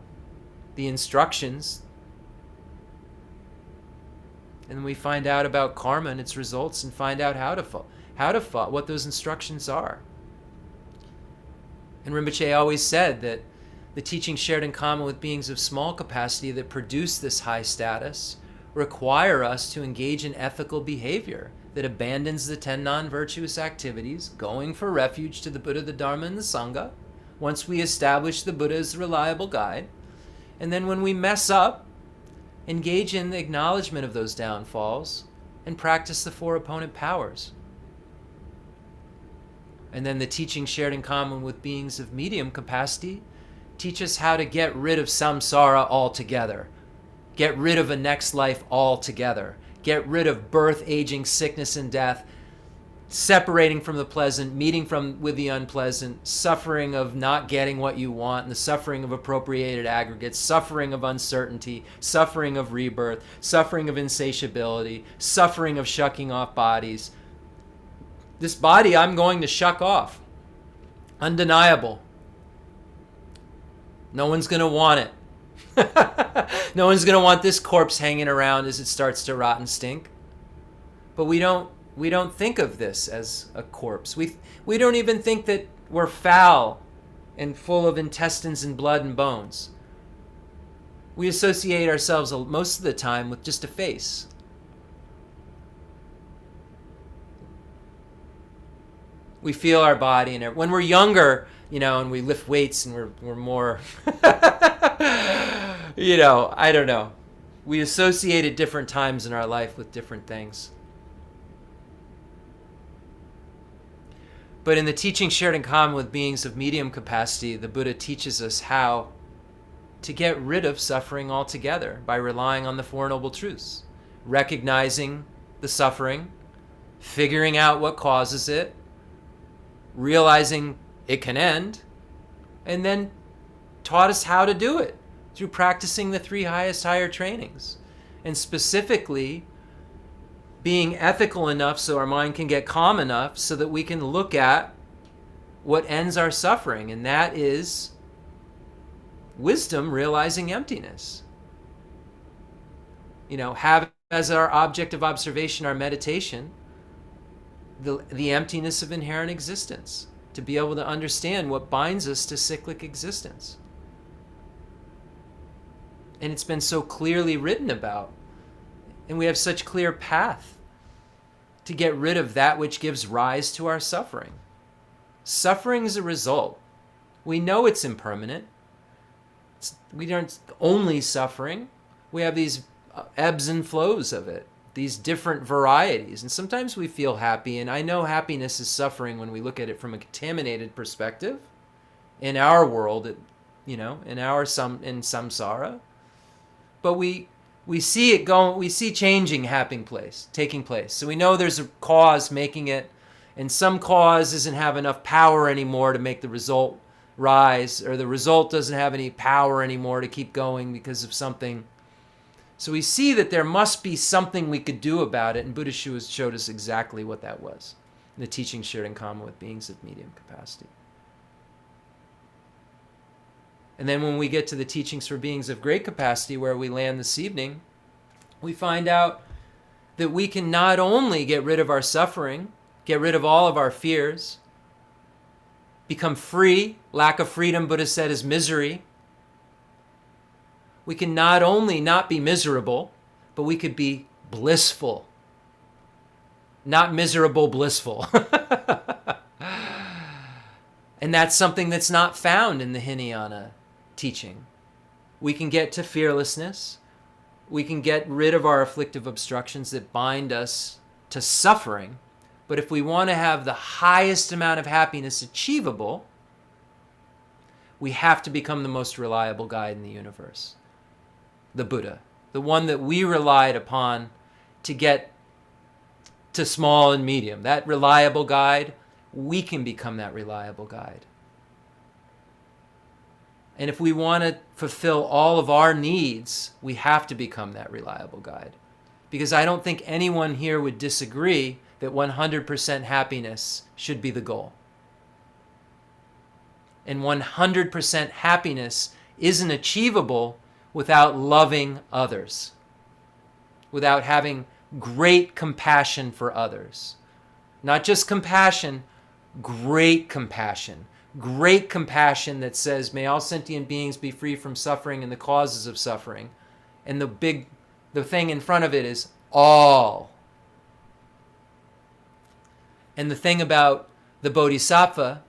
the instructions, and then we find out about karma and its results and find out how to follow what those instructions are. And Rinpoche always said that the teachings shared in common with beings of small capacity that produce this high status require us to engage in ethical behavior that abandons the 10 non-virtuous activities, going for refuge to the Buddha, the Dharma, and the Sangha, once we establish the Buddha as the reliable guide. And then when we mess up, engage in the acknowledgement of those downfalls and practice the 4 opponent powers. And then the teachings shared in common with beings of medium capacity teach us how to get rid of samsara altogether. Get rid of a next life altogether. Get rid of birth, aging, sickness, and death, separating from the pleasant, meeting with the unpleasant, suffering of not getting what you want, and the suffering of appropriated aggregates, suffering of uncertainty, suffering of rebirth, suffering of insatiability, suffering of shucking off bodies. This body I'm going to shuck off. Undeniable. No one's going to want it. No one's going to want this corpse hanging around as it starts to rot and stink. But we don't think of this as a corpse. We don't even think that we're foul and full of intestines and blood and bones. We associate ourselves most of the time with just a face. We feel our body, and when we're younger, and we lift weights, and we're more, I don't know. We associate at different times in our life with different things. But in the teaching shared in common with beings of medium capacity, the Buddha teaches us how to get rid of suffering altogether by relying on the Four Noble Truths, recognizing the suffering, figuring out what causes it, realizing it can end, and then taught us how to do it through practicing the three highest higher trainings, and specifically being ethical enough so our mind can get calm enough so that we can look at what ends our suffering, and that is wisdom realizing emptiness. Have as our object of observation our meditation the emptiness of inherent existence, to be able to understand what binds us to cyclic existence. And it's been so clearly written about. And we have such clear path to get rid of that which gives rise to our suffering. Suffering is a result. We know it's impermanent. We aren't only suffering. We have these ebbs and flows of it, these different varieties. And sometimes we feel happy, and I know happiness is suffering when we look at it from a contaminated perspective. In our world, in samsara. But we see it going, we see changing taking place. So we know there's a cause making it, and some cause doesn't have enough power anymore to make the result rise, or the result doesn't have any power anymore to keep going because of something. So we see that there must be something we could do about it, and Buddha showed us exactly what that was in the teaching shared in common with beings of medium capacity. And then when we get to the teachings for beings of great capacity, where we land this evening, we find out that we can not only get rid of our suffering, get rid of all of our fears, become free. Lack of freedom, Buddha said, is misery. We can not only not be miserable, but we could be blissful. Not miserable, blissful. And that's something that's not found in the Hinayana teaching. We can get to fearlessness. We can get rid of our afflictive obstructions that bind us to suffering. But if we want to have the highest amount of happiness achievable, we have to become the most reliable guide in the universe. The Buddha, the one that we relied upon to get to small and medium. That reliable guide, we can become that reliable guide. And if we want to fulfill all of our needs, we have to become that reliable guide. Because I don't think anyone here would disagree that 100% happiness should be the goal. And 100% happiness isn't achievable without loving others, without having great compassion for others. Not just compassion, great compassion. Great compassion that says, may all sentient beings be free from suffering and the causes of suffering. And the thing in front of it is all. And the thing about the bodhisattva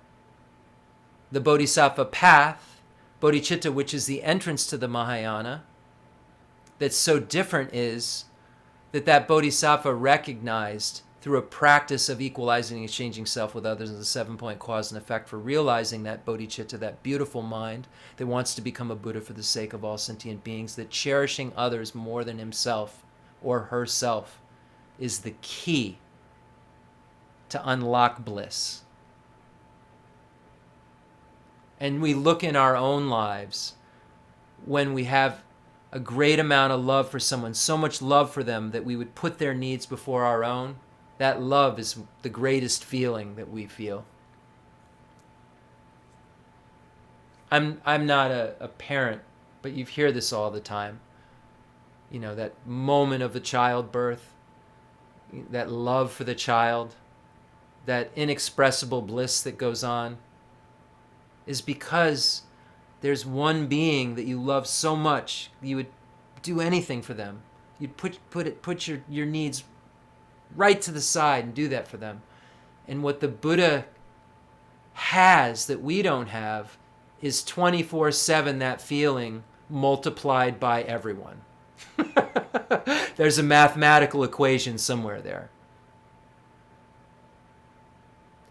path, bodhicitta, which is the entrance to the Mahayana, that's so different is that bodhisattva recognized through a practice of equalizing and exchanging self with others as a 7-point cause and effect for realizing that bodhicitta, that beautiful mind that wants to become a Buddha for the sake of all sentient beings, that cherishing others more than himself or herself is the key to unlock bliss. And we look in our own lives when we have a great amount of love for someone, so much love for them that we would put their needs before our own. That love is the greatest feeling that we feel. I'm not a parent, but you hear this all the time. That moment of the childbirth, that love for the child, that inexpressible bliss that goes on, is because there's one being that you love so much, you would do anything for them. You'd put your needs right to the side and do that for them. And what the Buddha has that we don't have is 24/7 that feeling multiplied by everyone. There's a mathematical equation somewhere there.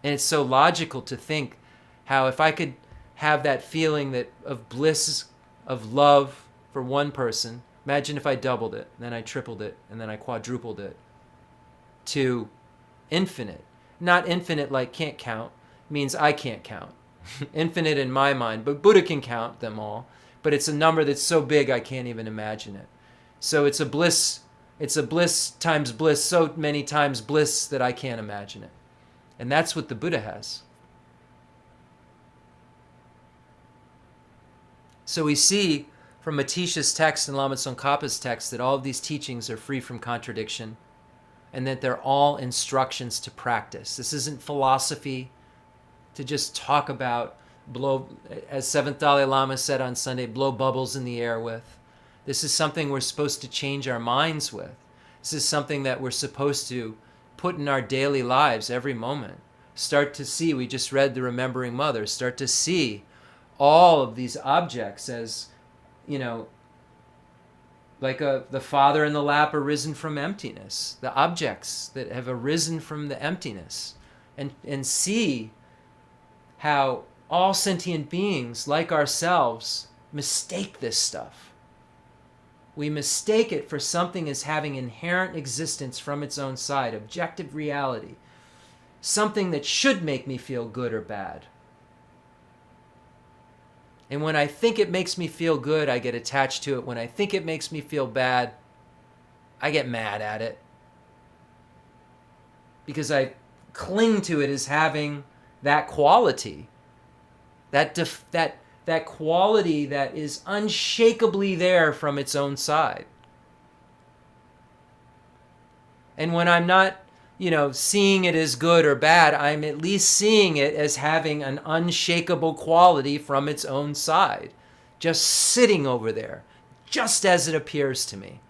And it's so logical to think how if I could have that feeling that of bliss, of love for one person, imagine if I doubled it, then I tripled it, and then I quadrupled it to infinite. Not infinite like can't count, means I can't count. Infinite in my mind, but Buddha can count them all. But it's a number that's so big I can't even imagine it. So it's a bliss times bliss, so many times bliss that I can't imagine it. And that's what the Buddha has. So we see from Atisha's text and Lama Tsongkhapa's text that all of these teachings are free from contradiction and that they're all instructions to practice. This isn't philosophy to just talk about, blow, as 7th Dalai Lama said on Sunday, blow bubbles in the air with. This is something we're supposed to change our minds with. This is something that we're supposed to put in our daily lives every moment. Start to see, we just read the Remembering Mother, start to see all of these objects as, like the Father in the lap arisen from emptiness, the objects that have arisen from the emptiness, and see how all sentient beings, like ourselves, mistake this stuff. We mistake it for something as having inherent existence from its own side, objective reality, something that should make me feel good or bad. And when I think it makes me feel good, I get attached to it. When I think it makes me feel bad, I get mad at it. Because I cling to it as having that quality. That quality that is unshakably there from its own side. And when I'm not, seeing it as good or bad, I'm at least seeing it as having an unshakable quality from its own side, just sitting over there, just as it appears to me.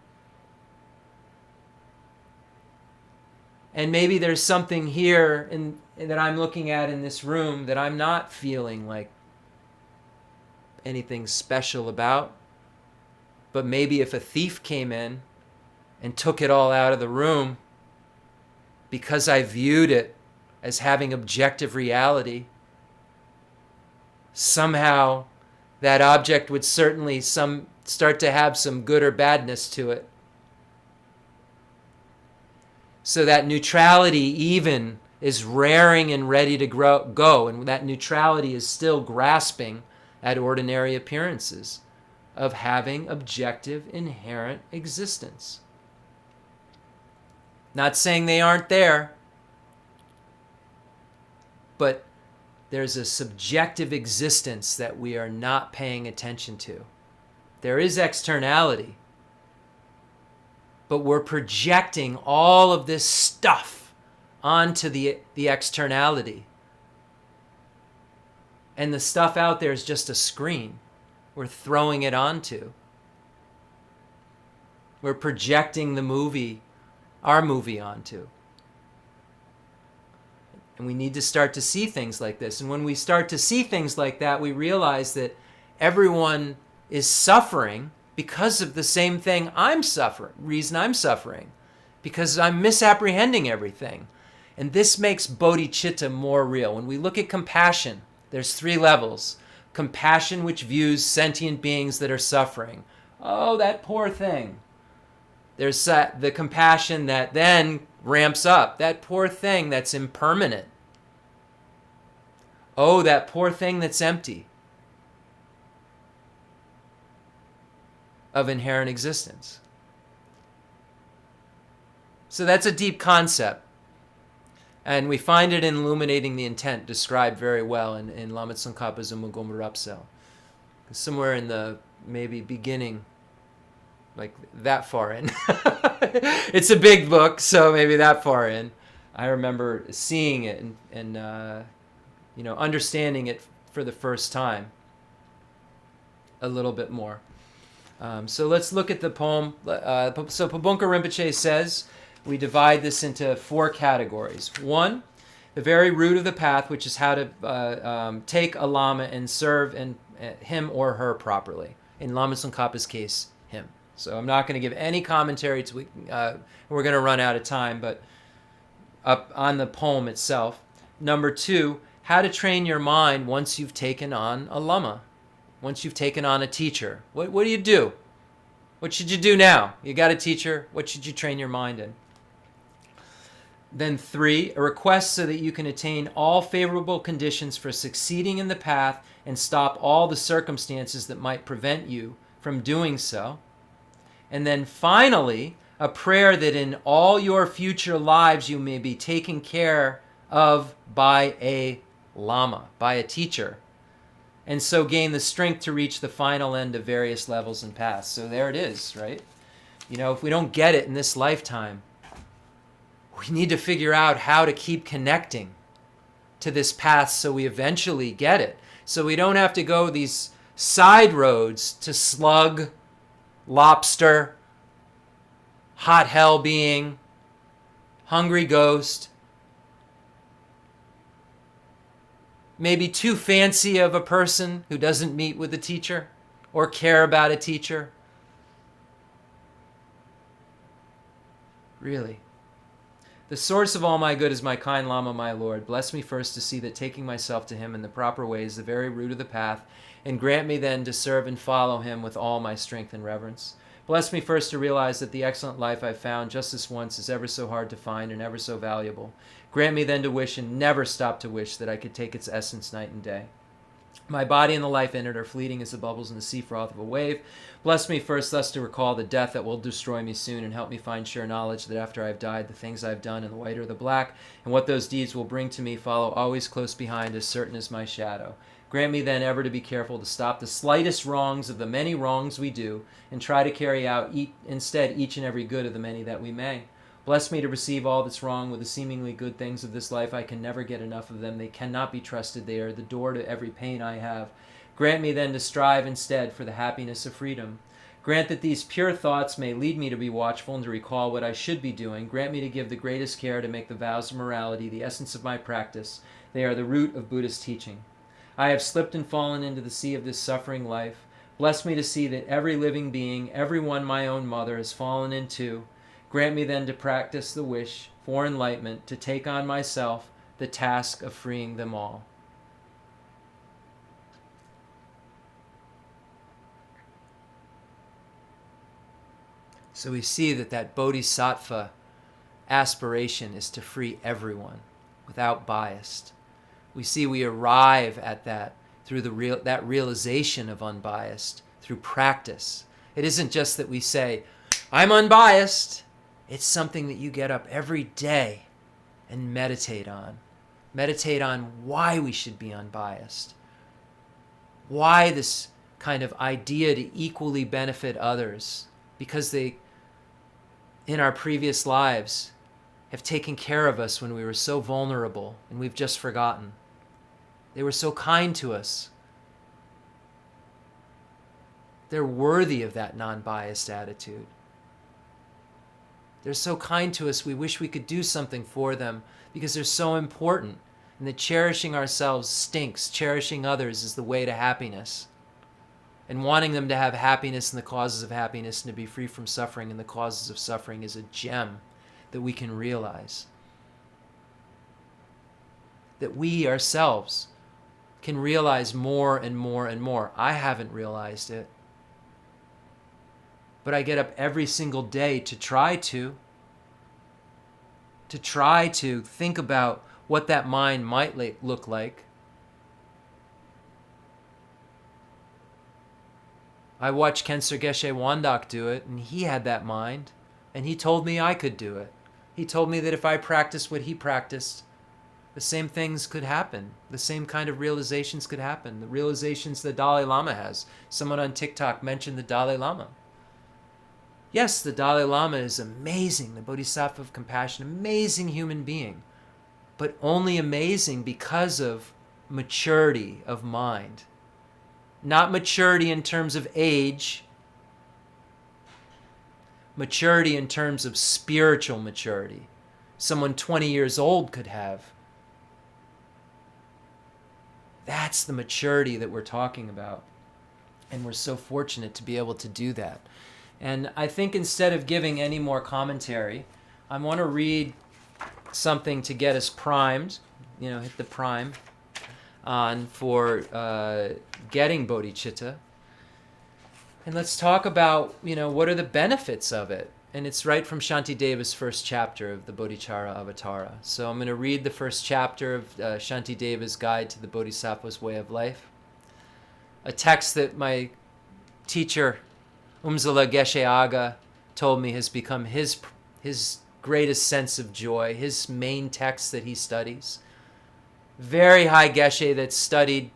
And maybe there's something here that I'm looking at in this room that I'm not feeling like anything special about. But maybe if a thief came in and took it all out of the room, because I viewed it as having objective reality, somehow that object would certainly start to have some good or badness to it. So that neutrality even is raring and ready to go, and that neutrality is still grasping at ordinary appearances of having objective inherent existence. Not saying they aren't there, but there's a subjective existence that we are not paying attention to. There is externality, but we're projecting all of this stuff onto the externality. And the stuff out there is just a screen we're throwing it onto. We're projecting our movie onto. And we need to start to see things like this. And when we start to see things like that, we realize that everyone is suffering because of the same thing reason I'm suffering, because I'm misapprehending everything. And this makes bodhicitta more real. When we look at compassion, there's 3 levels. Compassion, which views sentient beings that are suffering. Oh, that poor thing. There's the compassion that then ramps up. That poor thing that's impermanent. Oh, that poor thing that's empty of inherent existence. So that's a deep concept. And we find it in Illuminating the Intent described very well in Lama Tsongkhapa's Umagoma Rapsel. Somewhere in the maybe beginning, like that far in. It's a big book, so maybe that far in. I remember seeing it and understanding it for the first time a little bit more. So let's look at the poem. So Pabonka Rinpoche says, we divide this into 4 categories. 1, The very root of the path, which is how to take a Lama and serve him or her properly. In Lama Tsongkhapa's case, him. So I'm not going to give any commentary to we're going to run out of time, but up on the poem itself. Number 2, how to train your mind once you've taken on a Lama, once you've taken on a teacher. What do you do? What should you do now? You got a teacher. What should you train your mind in? Then 3, a request so that you can attain all favorable conditions for succeeding in the path and stop all the circumstances that might prevent you from doing so. And then finally, a prayer that in all your future lives you may be taken care of by a Lama, by a teacher, and so gain the strength to reach the final end of various levels and paths. So there it is, right? If we don't get it in this lifetime, we need to figure out how to keep connecting to this path so we eventually get it. So we don't have to go these side roads to slug, lobster, hot hell being, hungry ghost, maybe too fancy of a person who doesn't meet with a teacher or care about a teacher. Really. The source of all my good is my kind Lama, my Lord. Bless me first to see that taking myself to him in the proper way is the very root of the path, and grant me then to serve and follow him with all my strength and reverence. Bless me first to realize that the excellent life I've found just this once is ever so hard to find and ever so valuable. Grant me then to wish and never stop to wish that I could take its essence night and day. My body and the life in it are fleeting as the bubbles in the sea froth of a wave. Bless me first thus to recall the death that will destroy me soon, and help me find sure knowledge that after I have died, the things I have done in the white or the black, and what those deeds will bring to me, follow always close behind, as certain as my shadow. Grant me then ever to be careful to stop the slightest wrongs of the many wrongs we do, and try to carry out instead each and every good of the many that we may. Bless me to receive all that's wrong with the seemingly good things of this life. I can never get enough of them. They cannot be trusted. They are the door to every pain I have. Grant me then to strive instead for the happiness of freedom. Grant that these pure thoughts may lead me to be watchful and to recall what I should be doing. Grant me to give the greatest care to make the vows of morality the essence of my practice. They are the root of Buddhist teaching. I have slipped and fallen into the sea of this suffering life. Bless me to see that every living being, every one my own mother, has fallen into. Grant me then to practice the wish for enlightenment, to take on myself the task of freeing them all. So we see that bodhisattva aspiration is to free everyone without bias. We see we arrive at that through that realization of unbiased, through practice. It isn't just that we say, I'm unbiased. It's something that you get up every day and meditate on. Meditate on why we should be unbiased. Why this kind of idea to equally benefit others, because they, in our previous lives, have taken care of us when we were so vulnerable and we've just forgotten. They were so kind to us. They're worthy of that non-biased attitude. They're so kind to us, we wish we could do something for them because they're so important. And that cherishing ourselves stinks. Cherishing others is the way to happiness. And wanting them to have happiness and the causes of happiness and to be free from suffering and the causes of suffering is a gem that we can realize. That we ourselves can realize more and more and more. I haven't realized it. But I get up every single day to try to think about what that mind might look like. I watched Kensur Geshe Wandak do it, and he had that mind, and he told me I could do it. He told me that if I practiced what he practiced, the same things could happen. The same kind of realizations could happen. The realizations the Dalai Lama has. Someone on TikTok mentioned the Dalai Lama. Yes, the Dalai Lama is amazing, the Bodhisattva of compassion, amazing human being, but only amazing because of maturity of mind. Not maturity in terms of age, in terms of spiritual maturity. Someone 20 years old could have That's the maturity that we're talking about. And we're so fortunate to be able to do that. And I think instead of giving any more commentary, I want to read something to get us primed, hit the prime on for getting bodhicitta. And let's talk about, what are the benefits of it? And it's right from Shantideva's first chapter of the Bodhichara Avatara. So I'm going to read the first chapter of Shantideva's Guide to the Bodhisattva's Way of Life. A text that my teacher, Umzala Geshe Aga, told me has become his greatest sense of joy, his main text that he studies. Very high Geshe that studied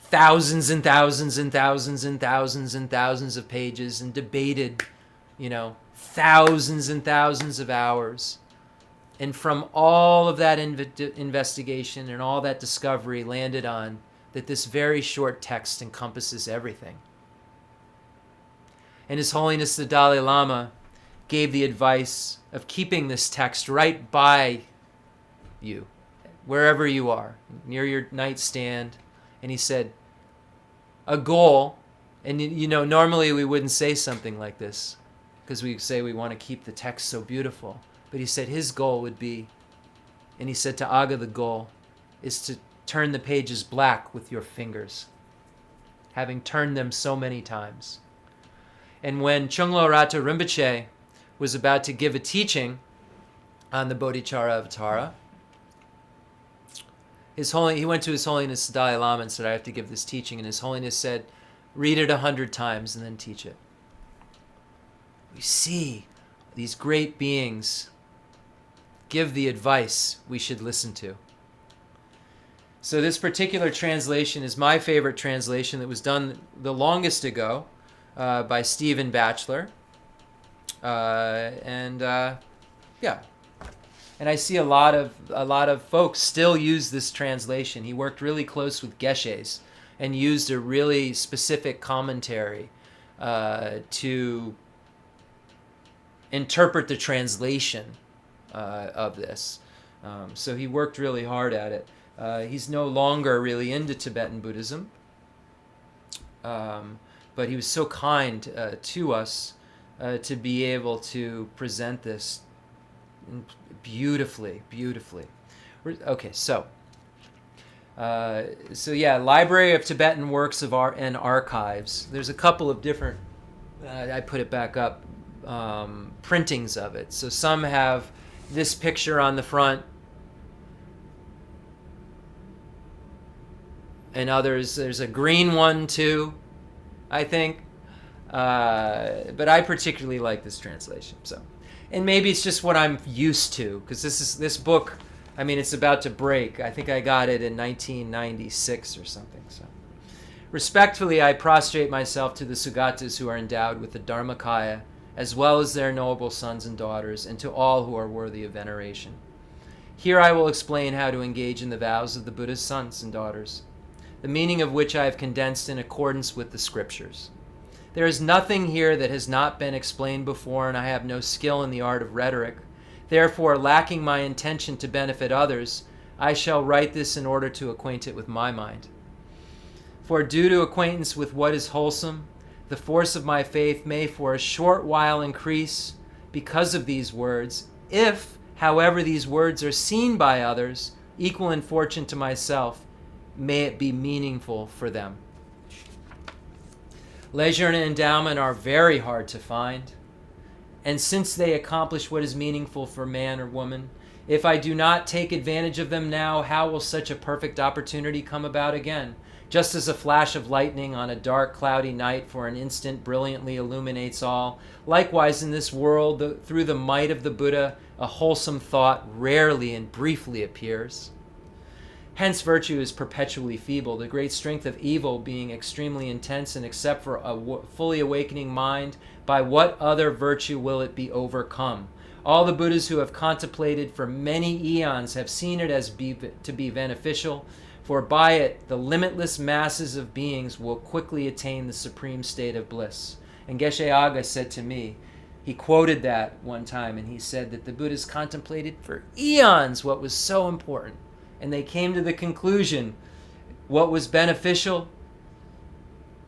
thousands and thousands and thousands and thousands and thousands of pages and debated, thousands and thousands of hours. And from all of that investigation and all that discovery landed on that this very short text encompasses everything. And His Holiness the Dalai Lama gave the advice of keeping this text right by you, wherever you are, near your nightstand. And he said, a goal, and normally we wouldn't say something like this because we say we want to keep the text so beautiful. But he said his goal would be, and he said to Aga the goal, is to turn the pages black with your fingers, having turned them so many times. And when Chunglo Rata Rinpoche was about to give a teaching on the Bodhichara Avatara, he went to His Holiness the Dalai Lama and said, I have to give this teaching. And His Holiness said, read it 100 times and then teach it. We see these great beings give the advice we should listen to. So this particular translation is my favorite translation that was done the longest ago by Stephen Batchelor. And I see a lot of folks still use this translation. He worked really close with Geshes and used a really specific commentary to interpret the translation of this. So he worked really hard at it. He's no longer really into Tibetan Buddhism, but he was so kind to us to be able to present this beautifully. Okay, so Library of Tibetan Works of Art and Archives. There's a couple of different, I put it back up, printings of it. So some have this picture on the front, and others, there's a green one too, I think. But I particularly like this translation. So, and maybe it's just what I'm used to, because this book, I mean, it's about to break. I think I got it in 1996 or something. So, respectfully, I prostrate myself to the Sugatas who are endowed with the Dharmakaya, as well as their noble sons and daughters, and to all who are worthy of veneration. Here I will explain how to engage in the vows of the Buddha's sons and daughters, the meaning of which I have condensed in accordance with the scriptures. There is nothing here that has not been explained before, and I have no skill in the art of rhetoric. Therefore, lacking my intention to benefit others, I shall write this in order to acquaint it with my mind. For due to acquaintance with what is wholesome, the force of my faith may for a short while increase because of these words, if, however, these words are seen by others, equal in fortune to myself, may it be meaningful for them. Leisure and endowment are very hard to find, and since they accomplish what is meaningful for man or woman, if I do not take advantage of them now, how will such a perfect opportunity come about again? Just as a flash of lightning on a dark, cloudy night for an instant brilliantly illuminates all, likewise in this world, through the might of the Buddha, a wholesome thought rarely and briefly appears. Hence virtue is perpetually feeble, the great strength of evil being extremely intense, and except for a fully awakening mind, by what other virtue will it be overcome? All the Buddhas who have contemplated for many eons have seen it as to be beneficial, for by it the limitless masses of beings will quickly attain the supreme state of bliss. And Geshe Aga said to me, he quoted that one time, and he said that the Buddhas contemplated for eons what was so important. And they came to the conclusion What was beneficial?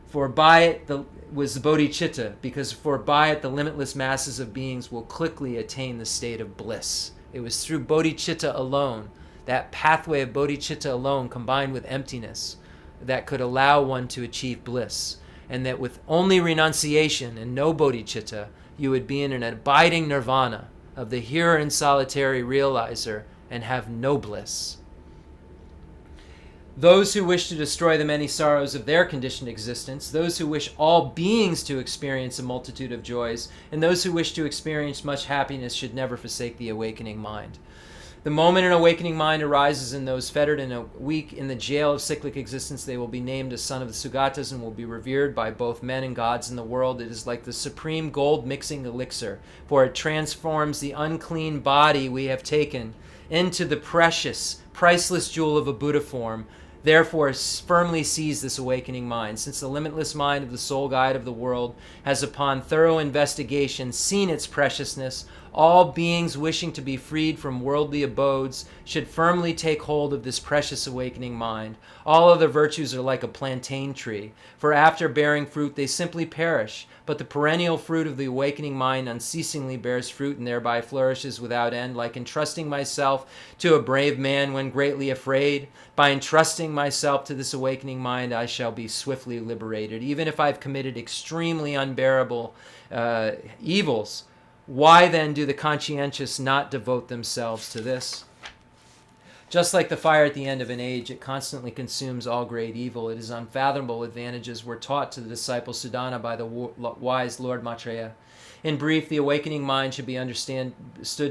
For by it was the bodhicitta, because for by it the limitless masses of beings will quickly attain the state of bliss. It was through bodhicitta alone, that pathway of bodhicitta alone combined with emptiness, that could allow one to achieve bliss. And that with only renunciation and no bodhicitta, you would be in an abiding nirvana of the hearer and solitary realizer and have no bliss. Those who wish to destroy the many sorrows of their conditioned existence, those who wish all beings to experience a multitude of joys, and those who wish to experience much happiness should never forsake the awakening mind. The moment an awakening mind arises in those fettered and weak in the jail of cyclic existence, they will be named a son of the Sugatas and will be revered by both men and gods in the world. It is like the supreme gold mixing elixir, for it transforms the unclean body we have taken into the precious, priceless jewel of a Buddha form. Therefore, firmly seize this awakening mind, since the limitless mind of the sole guide of the world has, upon thorough investigation, seen its preciousness. All beings wishing to be freed from worldly abodes should firmly take hold of this precious awakening mind. All other virtues are like a plantain tree, for after bearing fruit they simply perish, but the perennial fruit of the awakening mind unceasingly bears fruit and thereby flourishes without end. Like entrusting myself to a brave man when greatly afraid, by entrusting myself to this awakening mind I shall be swiftly liberated. Even if I've committed extremely unbearable evils, why then do the conscientious not devote themselves to this? Just like the fire at the end of an age, it constantly consumes all great evil. It is unfathomable advantages were taught to the disciple Sudana by the wise Lord Maitreya. In brief, the awakening mind should be understood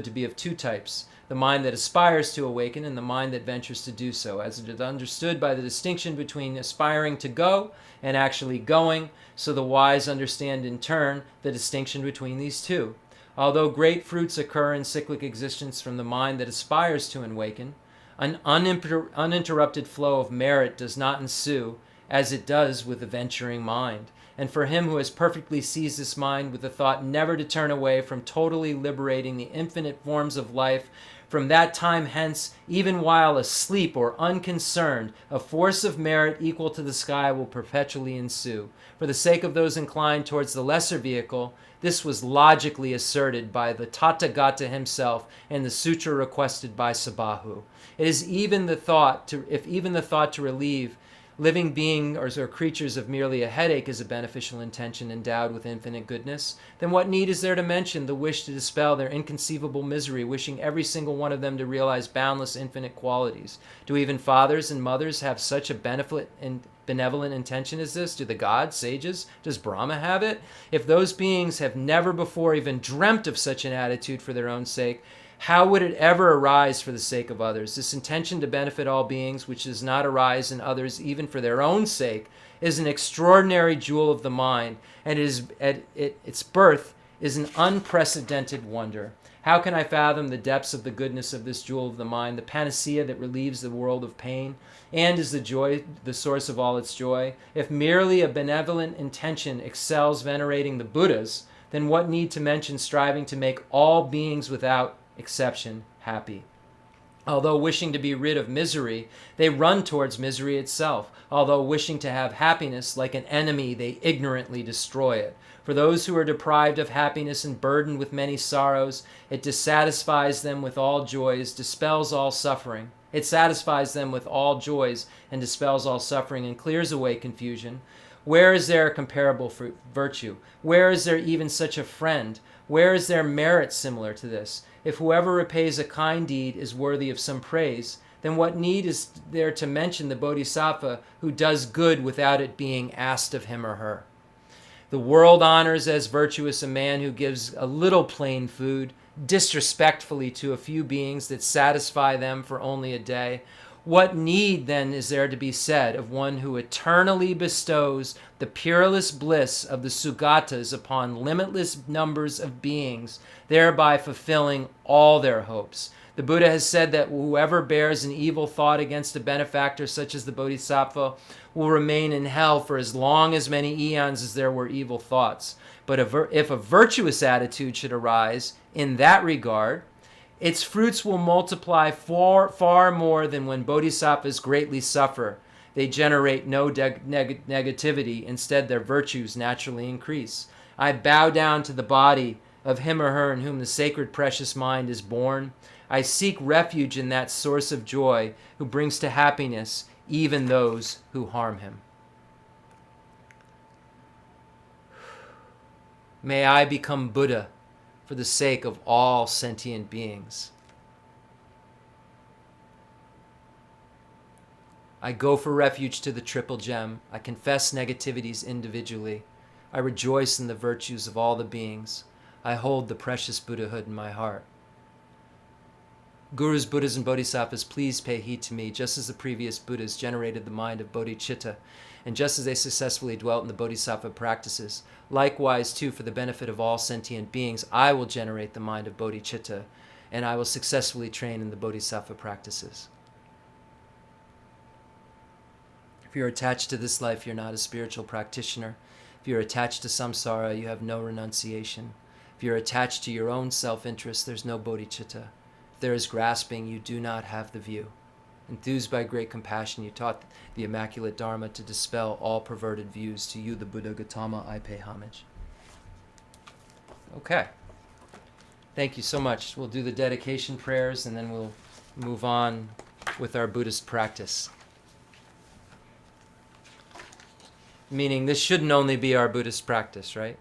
to be of two types: the mind that aspires to awaken and the mind that ventures to do so, as it is understood by the distinction between aspiring to go and actually going. So the wise understand in turn the distinction between these two. Although great fruits occur in cyclic existence from the mind that aspires to awaken, an uninterrupted flow of merit does not ensue, as it does with the venturing mind. And for him who has perfectly seized this mind with the thought never to turn away from totally liberating the infinite forms of life, from that time hence, even while asleep or unconcerned, a force of merit equal to the sky will perpetually ensue. For the sake of those inclined towards the lesser vehicle, this was logically asserted by the Tathagata himself in the sutra requested by Sabahu. It is even the thought to relieve living beings or creatures of merely a headache is a beneficial intention endowed with infinite goodness, then what need is there to mention the wish to dispel their inconceivable misery, wishing every single one of them to realize boundless infinite qualities? Do even fathers and mothers have such a benevolent intention as this? Do the gods, sages, does Brahma have it? If those beings have never before even dreamt of such an attitude for their own sake, how would it ever arise for the sake of others? This intention to benefit all beings, which does not arise in others even for their own sake, is an extraordinary jewel of the mind, and its birth is an unprecedented wonder. How can I fathom the depths of the goodness of this jewel of the mind, the panacea that relieves the world of pain, and is the source of all its joy? If merely a benevolent intention excels venerating the Buddhas, then what need to mention striving to make all beings without exception happy? Although wishing to be rid of misery, they run towards misery itself. Although wishing to have happiness, like an enemy, they ignorantly destroy it. For those who are deprived of happiness and burdened with many sorrows, it dissatisfies them with all joys, dispels all suffering. It satisfies them with all joys and dispels all suffering and clears away confusion. Where is there a comparable virtue? Where is there even such a friend? Where is there merit similar to this? If whoever repays a kind deed is worthy of some praise, then what need is there to mention the bodhisattva who does good without it being asked of him or her? The world honors as virtuous a man who gives a little plain food disrespectfully to a few beings that satisfy them for only a day. What need then is there to be said of one who eternally bestows the peerless bliss of the Sugatas upon limitless numbers of beings, thereby fulfilling all their hopes? The Buddha has said that whoever bears an evil thought against a benefactor such as the Bodhisattva will remain in hell for as long as many eons as there were evil thoughts. But if a virtuous attitude should arise in that regard, its fruits will multiply far more than when bodhisattvas greatly suffer. They generate no negativity. Instead, their virtues naturally increase. I bow down to the body of him or her in whom the sacred precious mind is born. I seek refuge in that source of joy who brings to happiness even those who harm him. May I become Buddha for the sake of all sentient beings. I go for refuge to the triple gem. I confess negativities individually. I rejoice in the virtues of all the beings. I hold the precious Buddhahood in my heart. Gurus, Buddhas, and Bodhisattvas, please pay heed to me, just as the previous Buddhas generated the mind of bodhicitta, and just as they successfully dwelt in the bodhisattva practices. Likewise, too, for the benefit of all sentient beings, I will generate the mind of bodhicitta, and I will successfully train in the bodhisattva practices. If you're attached to this life, you're not a spiritual practitioner. If you're attached to samsara, you have no renunciation. If you're attached to your own self-interest, there's no bodhicitta. If there is grasping, you do not have the view. Enthused by great compassion, you taught the immaculate Dharma to dispel all perverted views. To you, the Buddha Gautama, I pay homage. Okay. Thank you so much. We'll do the dedication prayers, and then we'll move on with our Buddhist practice. Meaning this shouldn't only be our Buddhist practice, right?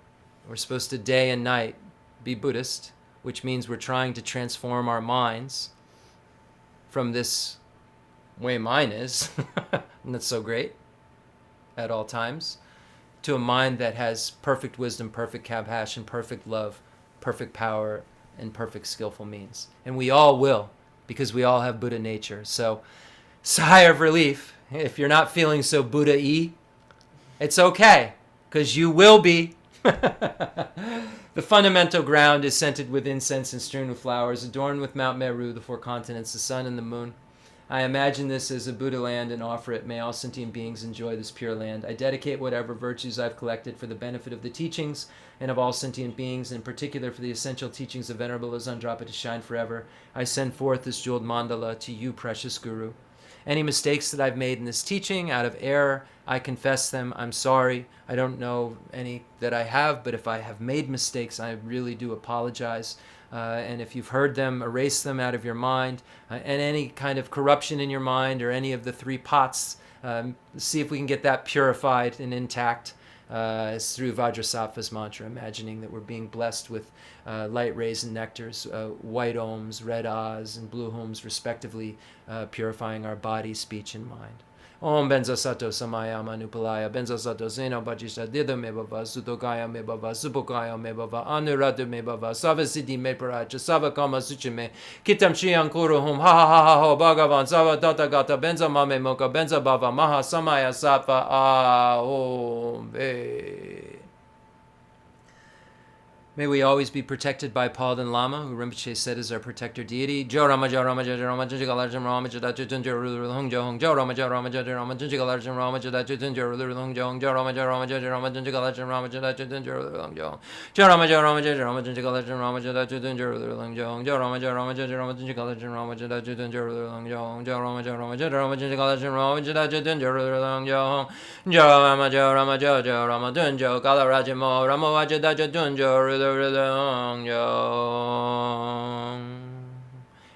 We're supposed to day and night be Buddhist, which means we're trying to transform our minds from this way mine is, and that's so great at all times, to a mind that has perfect wisdom, perfect compassion, perfect love, perfect power, and perfect skillful means. And we all will, because we all have Buddha nature. So, sigh of relief. If you're not feeling so Buddha-y, it's okay, because you will be. The fundamental ground is scented with incense and strewn with flowers, adorned with Mount Meru, the four continents, the sun and the moon. I imagine this as a Buddha land and offer it. May all sentient beings enjoy this pure land. I dedicate whatever virtues I've collected for the benefit of the teachings and of all sentient beings, in particular for the essential teachings of Venerable Zandrapa to shine forever. I send forth this jeweled mandala to you, precious Guru. Any mistakes that I've made in this teaching, out of error, I confess them. I'm sorry. I don't know any that I have, but if I have made mistakes, I really do apologize. And if you've heard them, erase them out of your mind. And any kind of corruption in your mind or any of the three pots, see if we can get that purified and intact through Vajrasattva's mantra, imagining that we're being blessed with light rays and nectars, white ohms, red ahs, and blue ohms, respectively, purifying our body, speech, and mind. Om benza sato samaya manupalaya benza sato seno bajisha dida me baba sutokaya me baba supokaya me baba anurada me baba savasidi me paracha savakama suchime kitam chiankuru hum ha ha ha ha bhagavan sava tata gata benza mame moka benza baba maha samaya sattva om ve. May we always be protected by Palden Lama, who Rinpoche said is our protector deity. Jo Rama Jo Rama Jo Rama Junjigalarjam Rama Jadachu Tunjo Hung Jo Hung Jo Rama Jo Rama Jo Rama Junjigalarjam Rama Jadachu Tunjo Hung Jo Hung Jo Rama Jo Rama Jo Rama Junjigalarjam Rama Jadachu Tunjo Hung Jo Jo Rama Jo Rama Jo Rama Junjigalarjam Rama Jadachu Tunjo Hung Jo Jo Rama Jo Rama Jo Rama Junjigalarjam Rama Jadachu Tunjo Hung Jo Jo Rama Jo Rama Jo Rama Junjigalarjam Rama Jadachu Tunjo Hung Jo Jo Rama Jo Rama Jo Rama Tunjo Galarajamo Rama Vajadachu Tunjo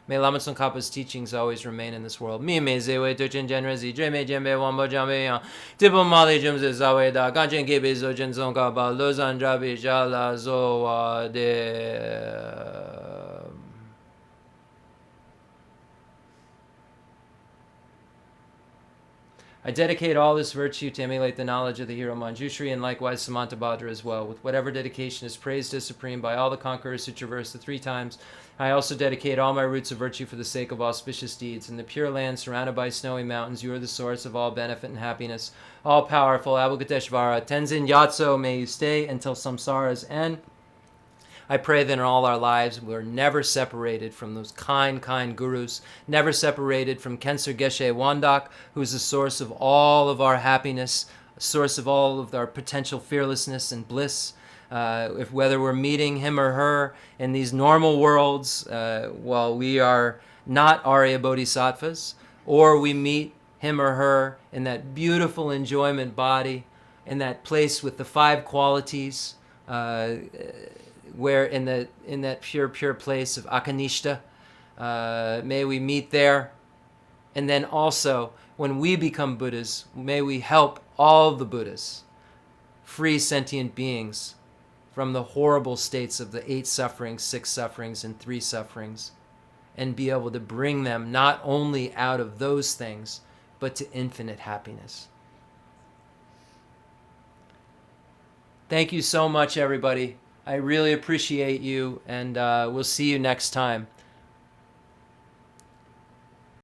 May Lama Tsongkhapa's teachings always remain in this world. Mi me zewe tuchin genrezi, dreme jembe wambo jambe yang, tipo mali jumze zawe da, kanchen kebe zo jen Tsongkhapa, lozan drabi jala zowa de. I dedicate all this virtue to emulate the knowledge of the hero Manjushri, and likewise Samantabhadra as well. With whatever dedication is praised as supreme by all the conquerors who traverse the three times, I also dedicate all my roots of virtue for the sake of auspicious deeds. In the pure land surrounded by snowy mountains, you are the source of all benefit and happiness. All-powerful Avalokiteshvara, Tenzin Gyatso, may you stay until samsara's end. I pray that in all our lives we're never separated from those kind gurus, never separated from Khensur Geshe Wandak, who's the source of all of our happiness, a source of all of our potential fearlessness and bliss. If whether we're meeting him or her in these normal worlds, while we are not Arya Bodhisattvas, or we meet him or her in that beautiful enjoyment body, in that place with the 5 qualities, where in that pure place of akanishta. May we meet there. And then also, when we become Buddhas, may we help all the Buddhas, free sentient beings, from the horrible states of the 8 sufferings, 6 sufferings, and 3 sufferings, and be able to bring them not only out of those things, but to infinite happiness. Thank you so much, everybody. I really appreciate you, and we'll see you next time.